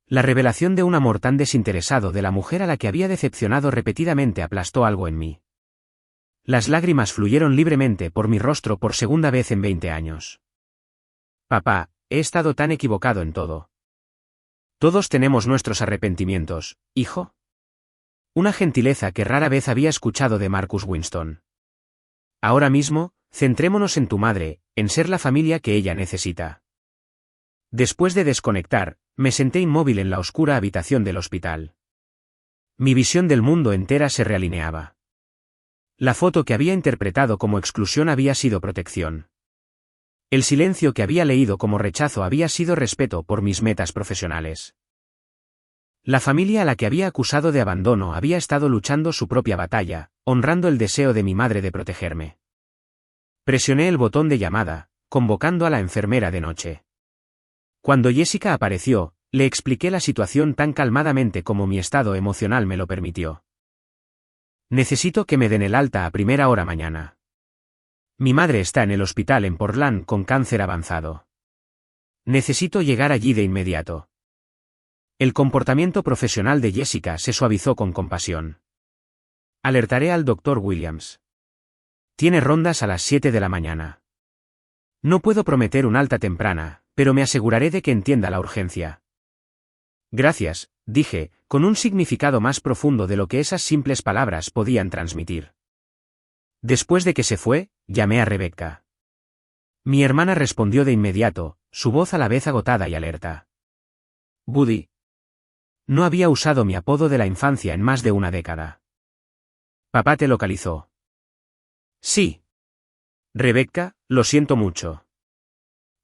La revelación de un amor tan desinteresado de la mujer a la que había decepcionado repetidamente aplastó algo en mí. Las lágrimas fluyeron libremente por mi rostro por segunda vez en 20 años. Papá, he estado tan equivocado en todo. Todos tenemos nuestros arrepentimientos, hijo. Una gentileza que rara vez había escuchado de Marcus Winston. Ahora mismo, centrémonos en tu madre, en ser la familia que ella necesita. Después de desconectar, me senté inmóvil en la oscura habitación del hospital. Mi visión del mundo entera se realineaba. La foto que había interpretado como exclusión había sido protección. El silencio que había leído como rechazo había sido respeto por mis metas profesionales. La familia a la que había acusado de abandono había estado luchando su propia batalla, honrando el deseo de mi madre de protegerme. Presioné el botón de llamada, convocando a la enfermera de noche. Cuando Jessica apareció, le expliqué la situación tan calmadamente como mi estado emocional me lo permitió. Necesito que me den el alta a primera hora mañana. Mi madre está en el hospital en Portland con cáncer avanzado. Necesito llegar allí de inmediato. El comportamiento profesional de Jessica se suavizó con compasión. Alertaré al Dr. Williams. Tiene rondas a las 7 de la mañana. No puedo prometer un alta temprana, pero me aseguraré de que entienda la urgencia. Gracias, dije, con un significado más profundo de lo que esas simples palabras podían transmitir. Después de que se fue, llamé a Rebecca. Mi hermana respondió de inmediato, su voz a la vez agotada y alerta. Buddy. No había usado mi apodo de la infancia en más de una década. Papá te localizó. Sí. Rebecca, lo siento mucho.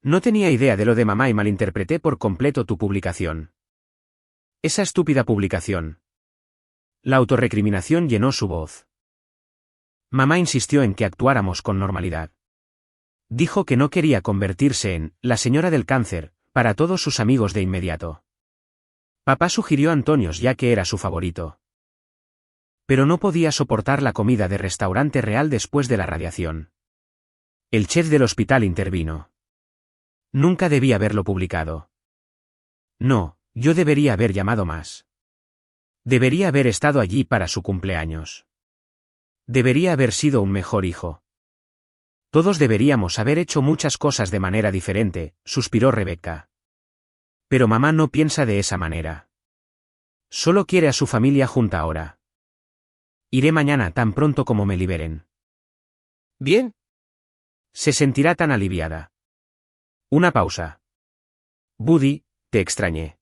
No tenía idea de lo de mamá y malinterpreté por completo tu publicación. Esa estúpida publicación. La autorrecriminación llenó su voz. Mamá insistió en que actuáramos con normalidad. Dijo que no quería convertirse en la señora del cáncer para todos sus amigos de inmediato. Papá sugirió Antonios ya que era su favorito. Pero no podía soportar la comida de restaurante real después de la radiación. El chef del hospital intervino. Nunca debí haberlo publicado. No, yo debería haber llamado más. Debería haber estado allí para su cumpleaños. Debería haber sido un mejor hijo. Todos deberíamos haber hecho muchas cosas de manera diferente, suspiró Rebecca. Pero mamá no piensa de esa manera. Solo quiere a su familia junta ahora. Iré mañana tan pronto como me liberen. Bien. Se sentirá tan aliviada. Una pausa. Buddy, te extrañé.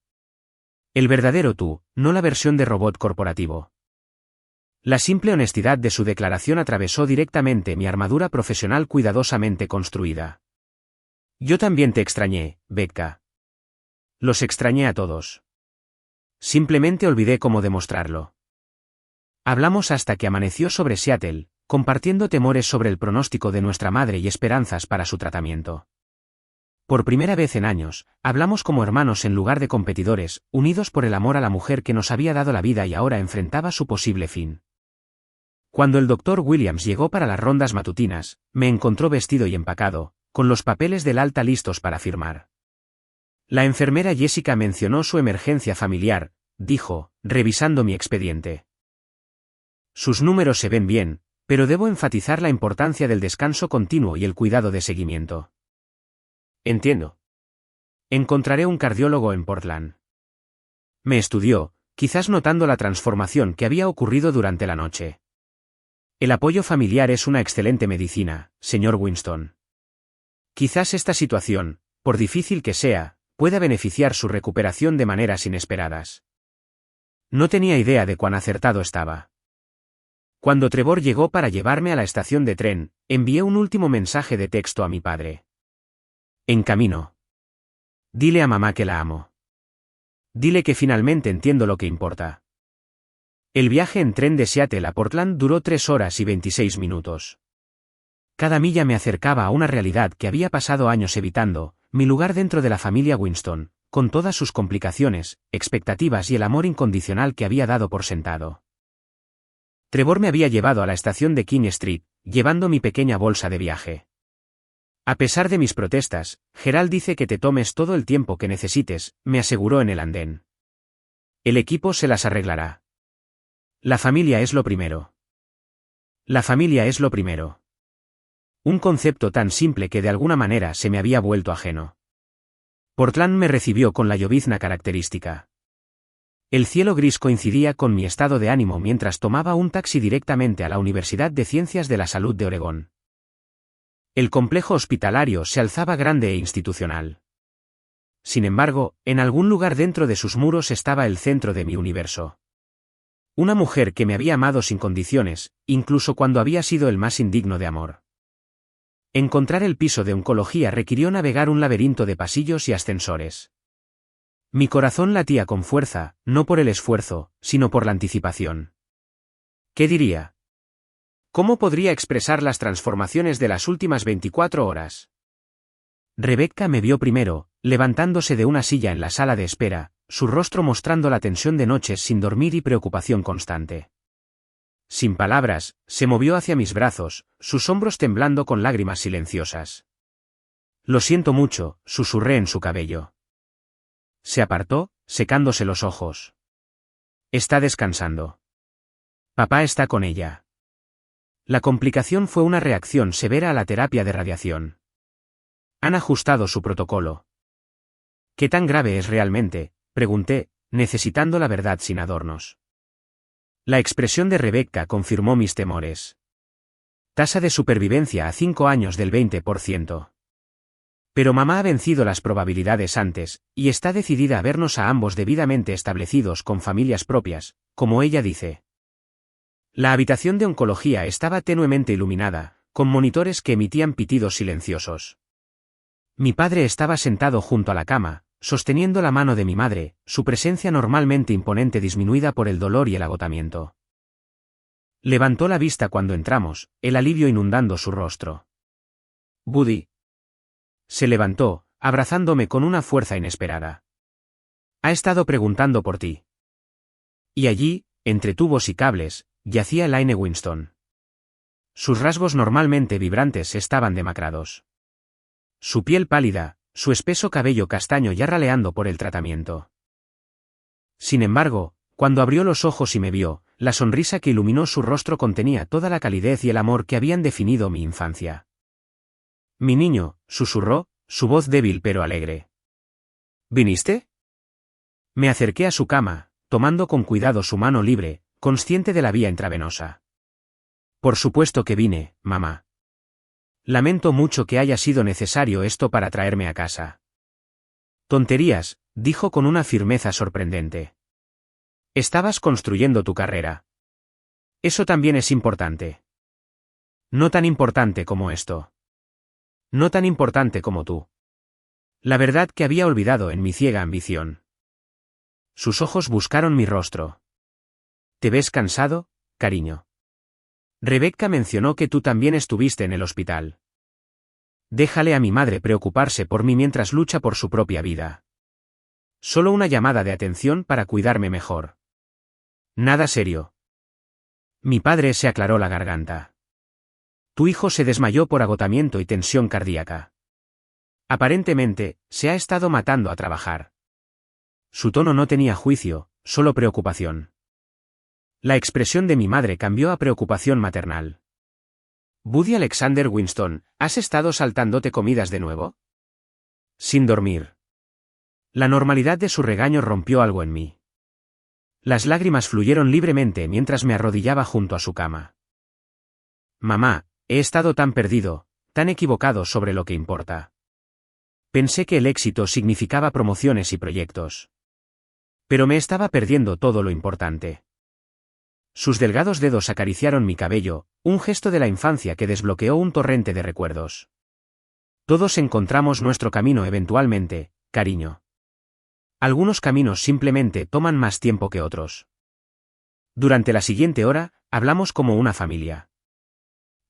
El verdadero tú, no la versión de robot corporativo. La simple honestidad de su declaración atravesó directamente mi armadura profesional cuidadosamente construida. Yo también te extrañé, Becca. Los extrañé a todos. Simplemente olvidé cómo demostrarlo. Hablamos hasta que amaneció sobre Seattle, compartiendo temores sobre el pronóstico de nuestra madre y esperanzas para su tratamiento. Por primera vez en años, hablamos como hermanos en lugar de competidores, unidos por el amor a la mujer que nos había dado la vida y ahora enfrentaba su posible fin. Cuando el Dr. Williams llegó para las rondas matutinas, me encontró vestido y empacado, con los papeles del alta listos para firmar. La enfermera Jessica mencionó su emergencia familiar, dijo, revisando mi expediente. Sus números se ven bien, pero debo enfatizar la importancia del descanso continuo y el cuidado de seguimiento. Entiendo. Encontraré un cardiólogo en Portland. Me estudió, quizás notando la transformación que había ocurrido durante la noche. El apoyo familiar es una excelente medicina, señor Winston. Quizás esta situación, por difícil que sea, pueda beneficiar su recuperación de maneras inesperadas. No tenía idea de cuán acertado estaba. Cuando Trevor llegó para llevarme a la estación de tren, envié un último mensaje de texto a mi padre. En camino. Dile a mamá que la amo. Dile que finalmente entiendo lo que importa. El viaje en tren de Seattle a Portland duró 3 horas y 26 minutos. Cada milla me acercaba a una realidad que había pasado años evitando, mi lugar dentro de la familia Winston, con todas sus complicaciones, expectativas y el amor incondicional que había dado por sentado. Trevor me había llevado a la estación de King Street, llevando mi pequeña bolsa de viaje. A pesar de mis protestas, Gerald dice que te tomes todo el tiempo que necesites, me aseguró en el andén. El equipo se las arreglará. La familia es lo primero. La familia es lo primero. Un concepto tan simple que de alguna manera se me había vuelto ajeno. Portland me recibió con la llovizna característica. El cielo gris coincidía con mi estado de ánimo mientras tomaba un taxi directamente a la Universidad de Ciencias de la Salud de Oregón. El complejo hospitalario se alzaba grande e institucional. Sin embargo, en algún lugar dentro de sus muros estaba el centro de mi universo. Una mujer que me había amado sin condiciones, incluso cuando había sido el más indigno de amor. Encontrar el piso de oncología requirió navegar un laberinto de pasillos y ascensores. Mi corazón latía con fuerza, no por el esfuerzo, sino por la anticipación. ¿Qué diría? ¿Cómo podría expresar las transformaciones de las últimas 24 horas? Rebecca me vio primero, levantándose de una silla en la sala de espera, su rostro mostrando la tensión de noches sin dormir y preocupación constante. Sin palabras, se movió hacia mis brazos, sus hombros temblando con lágrimas silenciosas. Lo siento mucho, susurré en su cabello. Se apartó, secándose los ojos. Está descansando. Papá está con ella. La complicación fue una reacción severa a la terapia de radiación. Han ajustado su protocolo. ¿Qué tan grave es realmente?, pregunté, necesitando la verdad sin adornos. La expresión de Rebecca confirmó mis temores. Tasa de supervivencia a 5 años del 20%. Pero mamá ha vencido las probabilidades antes, y está decidida a vernos a ambos debidamente establecidos con familias propias, como ella dice. La habitación de oncología estaba tenuemente iluminada, con monitores que emitían pitidos silenciosos. Mi padre estaba sentado junto a la cama, sosteniendo la mano de mi madre, su presencia normalmente imponente disminuida por el dolor y el agotamiento. Levantó la vista cuando entramos, el alivio inundando su rostro. Buddy. Se levantó, abrazándome con una fuerza inesperada. Ha estado preguntando por ti. Y allí, entre tubos y cables, yacía Elaine Winston. Sus rasgos normalmente vibrantes estaban demacrados. Su piel pálida, su espeso cabello castaño ya raleando por el tratamiento. Sin embargo, cuando abrió los ojos y me vio, la sonrisa que iluminó su rostro contenía toda la calidez y el amor que habían definido mi infancia. Mi niño, susurró, su voz débil pero alegre. ¿Viniste? Me acerqué a su cama, tomando con cuidado su mano libre, consciente de la vía intravenosa. Por supuesto que vine, mamá. Lamento mucho que haya sido necesario esto para traerme a casa. Tonterías, dijo con una firmeza sorprendente. Estabas construyendo tu carrera. Eso también es importante. No tan importante como esto. No tan importante como tú. La verdad que había olvidado en mi ciega ambición. Sus ojos buscaron mi rostro. ¿Te ves cansado, cariño? Rebecca mencionó que tú también estuviste en el hospital. Déjale a mi madre preocuparse por mí mientras lucha por su propia vida. Solo una llamada de atención para cuidarme mejor. Nada serio. Mi padre se aclaró la garganta. Tu hijo se desmayó por agotamiento y tensión cardíaca. Aparentemente, se ha estado matando a trabajar. Su tono no tenía juicio, solo preocupación. La expresión de mi madre cambió a preocupación maternal. Buddy Alexander Winston, ¿has estado saltándote comidas de nuevo? Sin dormir. La normalidad de su regaño rompió algo en mí. Las lágrimas fluyeron libremente mientras me arrodillaba junto a su cama. Mamá, he estado tan perdido, tan equivocado sobre lo que importa. Pensé que el éxito significaba promociones y proyectos. Pero me estaba perdiendo todo lo importante. Sus delgados dedos acariciaron mi cabello, un gesto de la infancia que desbloqueó un torrente de recuerdos. Todos encontramos nuestro camino eventualmente, cariño. Algunos caminos simplemente toman más tiempo que otros. Durante la siguiente hora, hablamos como una familia.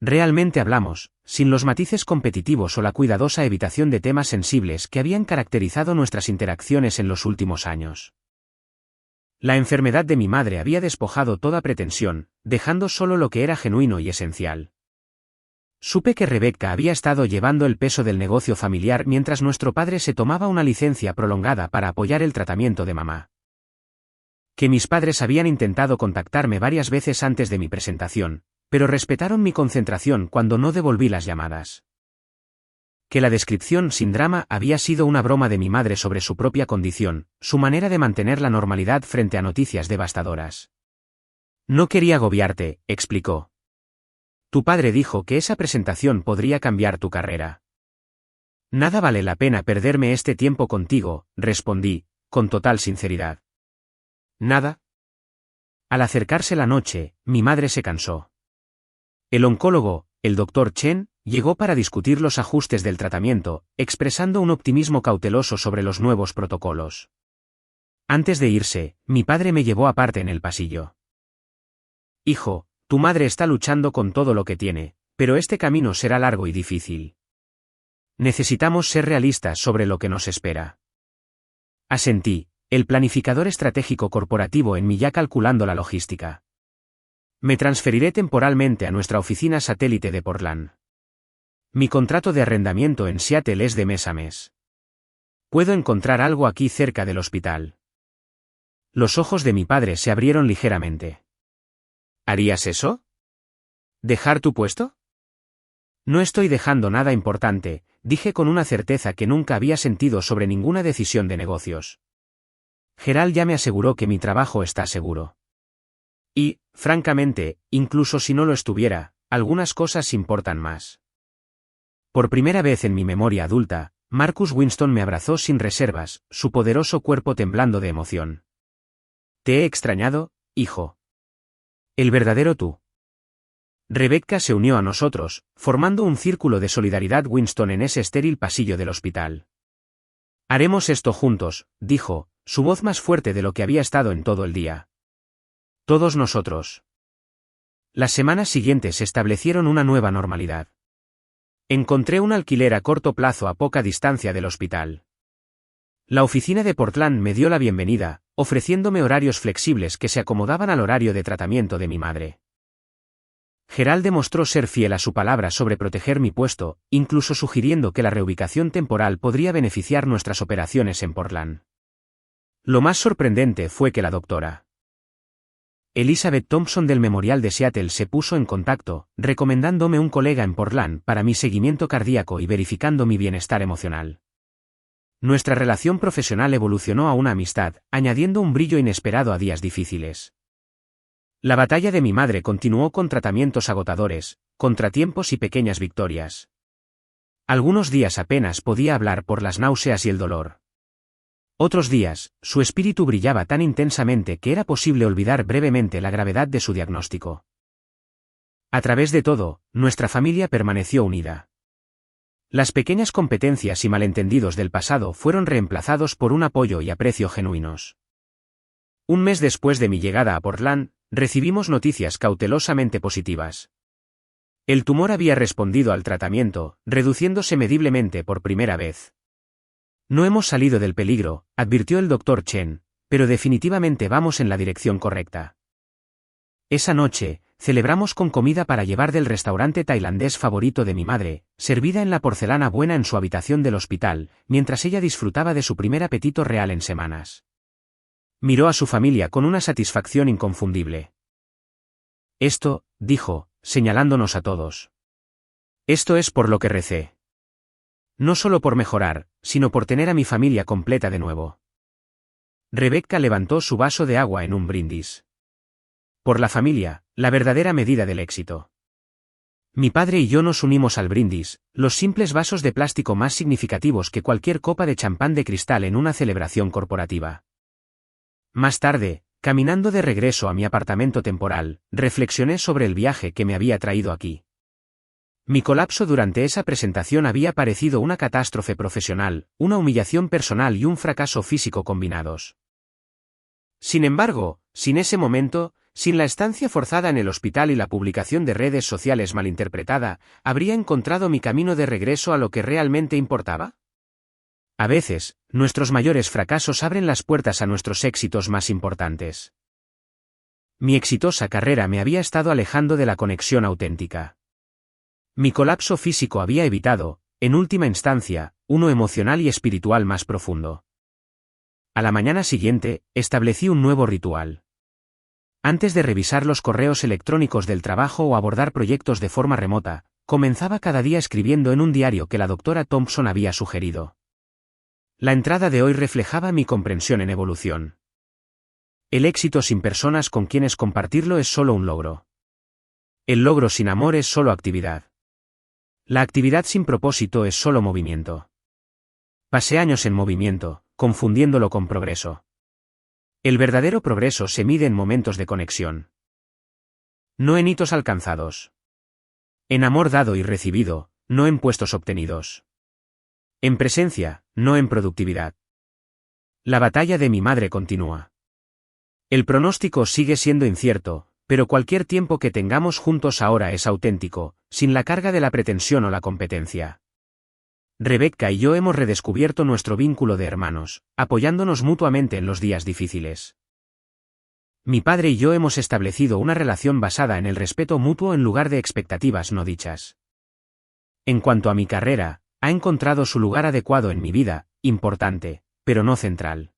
Realmente hablamos, sin los matices competitivos o la cuidadosa evitación de temas sensibles que habían caracterizado nuestras interacciones en los últimos años. La enfermedad de mi madre había despojado toda pretensión, dejando solo lo que era genuino y esencial. Supe que Rebecca había estado llevando el peso del negocio familiar mientras nuestro padre se tomaba una licencia prolongada para apoyar el tratamiento de mamá. Que mis padres habían intentado contactarme varias veces antes de mi presentación, pero respetaron mi concentración cuando no devolví las llamadas. Que la descripción sin drama había sido una broma de mi madre sobre su propia condición, su manera de mantener la normalidad frente a noticias devastadoras. No quería agobiarte, explicó. Tu padre dijo que esa presentación podría cambiar tu carrera. Nada vale la pena perderme este tiempo contigo, respondí, con total sinceridad. ¿Nada? Al acercarse la noche, mi madre se cansó. El oncólogo, el Dr. Chen, llegó para discutir los ajustes del tratamiento, expresando un optimismo cauteloso sobre los nuevos protocolos. Antes de irse, mi padre me llevó aparte en el pasillo. Hijo, tu madre está luchando con todo lo que tiene, pero este camino será largo y difícil. Necesitamos ser realistas sobre lo que nos espera. Asentí, el planificador estratégico corporativo en mí ya calculando la logística. Me transferiré temporalmente a nuestra oficina satélite de Portland. Mi contrato de arrendamiento en Seattle es de mes a mes. Puedo encontrar algo aquí cerca del hospital. Los ojos de mi padre se abrieron ligeramente. ¿Harías eso? ¿Dejar tu puesto? No estoy dejando nada importante, dije con una certeza que nunca había sentido sobre ninguna decisión de negocios. Gerald ya me aseguró que mi trabajo está seguro. Y, francamente, incluso si no lo estuviera, algunas cosas importan más. Por primera vez en mi memoria adulta, Marcus Winston me abrazó sin reservas, su poderoso cuerpo temblando de emoción. Te he extrañado, hijo. El verdadero tú. Rebecca se unió a nosotros, formando un círculo de solidaridad Winston en ese estéril pasillo del hospital. Haremos esto juntos, dijo, su voz más fuerte de lo que había estado en todo el día. Todos nosotros. Las semanas siguientes establecieron una nueva normalidad. Encontré un alquiler a corto plazo a poca distancia del hospital. La oficina de Portland me dio la bienvenida, ofreciéndome horarios flexibles que se acomodaban al horario de tratamiento de mi madre. Gerald demostró ser fiel a su palabra sobre proteger mi puesto, incluso sugiriendo que la reubicación temporal podría beneficiar nuestras operaciones en Portland. Lo más sorprendente fue que la doctora Elizabeth Thompson del Memorial de Seattle se puso en contacto, recomendándome un colega en Portland para mi seguimiento cardíaco y verificando mi bienestar emocional. Nuestra relación profesional evolucionó a una amistad, añadiendo un brillo inesperado a días difíciles. La batalla de mi madre continuó con tratamientos agotadores, contratiempos y pequeñas victorias. Algunos días apenas podía hablar por las náuseas y el dolor. Otros días, su espíritu brillaba tan intensamente que era posible olvidar brevemente la gravedad de su diagnóstico. A través de todo, nuestra familia permaneció unida. Las pequeñas competencias y malentendidos del pasado fueron reemplazados por un apoyo y aprecio genuinos. Un mes después de mi llegada a Portland, recibimos noticias cautelosamente positivas. El tumor había respondido al tratamiento, reduciéndose mediblemente por primera vez. No hemos salido del peligro, advirtió el Dr. Chen, pero definitivamente vamos en la dirección correcta. Esa noche, celebramos con comida para llevar del restaurante tailandés favorito de mi madre, servida en la porcelana buena en su habitación del hospital, mientras ella disfrutaba de su primer apetito real en semanas. Miró a su familia con una satisfacción inconfundible. Esto, dijo, señalándonos a todos. Esto es por lo que recé. No solo por mejorar, sino por tener a mi familia completa de nuevo. Rebecca levantó su vaso de agua en un brindis. Por la familia, la verdadera medida del éxito. Mi padre y yo nos unimos al brindis, los simples vasos de plástico más significativos que cualquier copa de champán de cristal en una celebración corporativa. Más tarde, caminando de regreso a mi apartamento temporal, reflexioné sobre el viaje que me había traído aquí. Mi colapso durante esa presentación había parecido una catástrofe profesional, una humillación personal y un fracaso físico combinados. Sin embargo, sin ese momento, sin la estancia forzada en el hospital y la publicación de redes sociales malinterpretada, ¿habría encontrado mi camino de regreso a lo que realmente importaba? A veces, nuestros mayores fracasos abren las puertas a nuestros éxitos más importantes. Mi exitosa carrera me había estado alejando de la conexión auténtica. Mi colapso físico había evitado, en última instancia, uno emocional y espiritual más profundo. A la mañana siguiente, establecí un nuevo ritual. Antes de revisar los correos electrónicos del trabajo o abordar proyectos de forma remota, comenzaba cada día escribiendo en un diario que la doctora Thompson había sugerido. La entrada de hoy reflejaba mi comprensión en evolución. El éxito sin personas con quienes compartirlo es solo un logro. El logro sin amor es solo actividad. La actividad sin propósito es solo movimiento. Pasé años en movimiento, confundiéndolo con progreso. El verdadero progreso se mide en momentos de conexión. No en hitos alcanzados. En amor dado y recibido, no en puestos obtenidos. En presencia, no en productividad. La batalla de mi madre continúa. El pronóstico sigue siendo incierto, pero cualquier tiempo que tengamos juntos ahora es auténtico, sin la carga de la pretensión o la competencia. Rebecca y yo hemos redescubierto nuestro vínculo de hermanos, apoyándonos mutuamente en los días difíciles. Mi padre y yo hemos establecido una relación basada en el respeto mutuo en lugar de expectativas no dichas. En cuanto a mi carrera, ha encontrado su lugar adecuado en mi vida, importante, pero no central.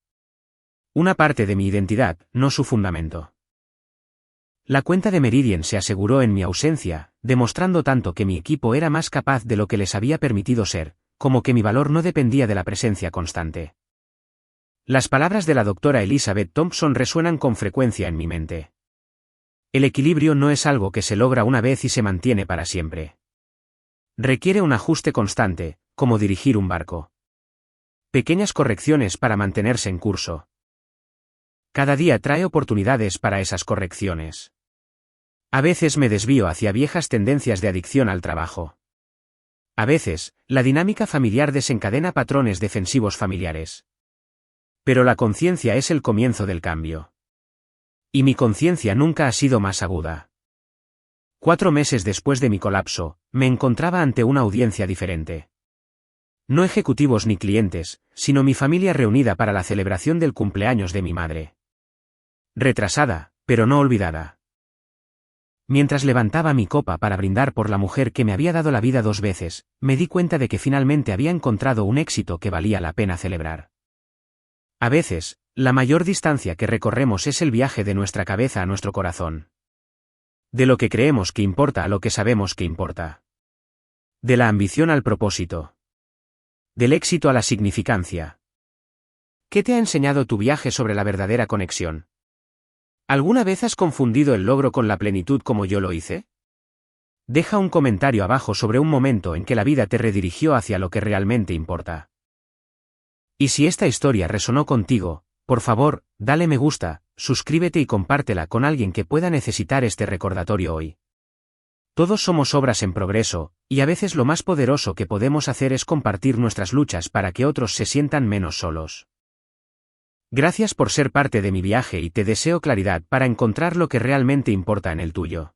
Una parte de mi identidad, no su fundamento. La cuenta de Meridian se aseguró en mi ausencia, demostrando tanto que mi equipo era más capaz de lo que les había permitido ser, como que mi valor no dependía de la presencia constante. Las palabras de la doctora Elizabeth Thompson resuenan con frecuencia en mi mente. El equilibrio no es algo que se logra una vez y se mantiene para siempre. Requiere un ajuste constante, como dirigir un barco. Pequeñas correcciones para mantenerse en curso. Cada día trae oportunidades para esas correcciones. A veces me desvío hacia viejas tendencias de adicción al trabajo. A veces, la dinámica familiar desencadena patrones defensivos familiares. Pero la conciencia es el comienzo del cambio. Y mi conciencia nunca ha sido más aguda. 4 meses después de mi colapso, me encontraba ante una audiencia diferente. No ejecutivos ni clientes, sino mi familia reunida para la celebración del cumpleaños de mi madre. Retrasada, pero no olvidada. Mientras levantaba mi copa para brindar por la mujer que me había dado la vida 2 veces, me di cuenta de que finalmente había encontrado un éxito que valía la pena celebrar. A veces, la mayor distancia que recorremos es el viaje de nuestra cabeza a nuestro corazón. De lo que creemos que importa a lo que sabemos que importa. De la ambición al propósito. Del éxito a la significancia. ¿Qué te ha enseñado tu viaje sobre la verdadera conexión? ¿Alguna vez has confundido el logro con la plenitud como yo lo hice? Deja un comentario abajo sobre un momento en que la vida te redirigió hacia lo que realmente importa. Y si esta historia resonó contigo, por favor, dale me gusta, suscríbete y compártela con alguien que pueda necesitar este recordatorio hoy. Todos somos obras en progreso, y a veces lo más poderoso que podemos hacer es compartir nuestras luchas para que otros se sientan menos solos. Gracias por ser parte de mi viaje y te deseo claridad para encontrar lo que realmente importa en el tuyo.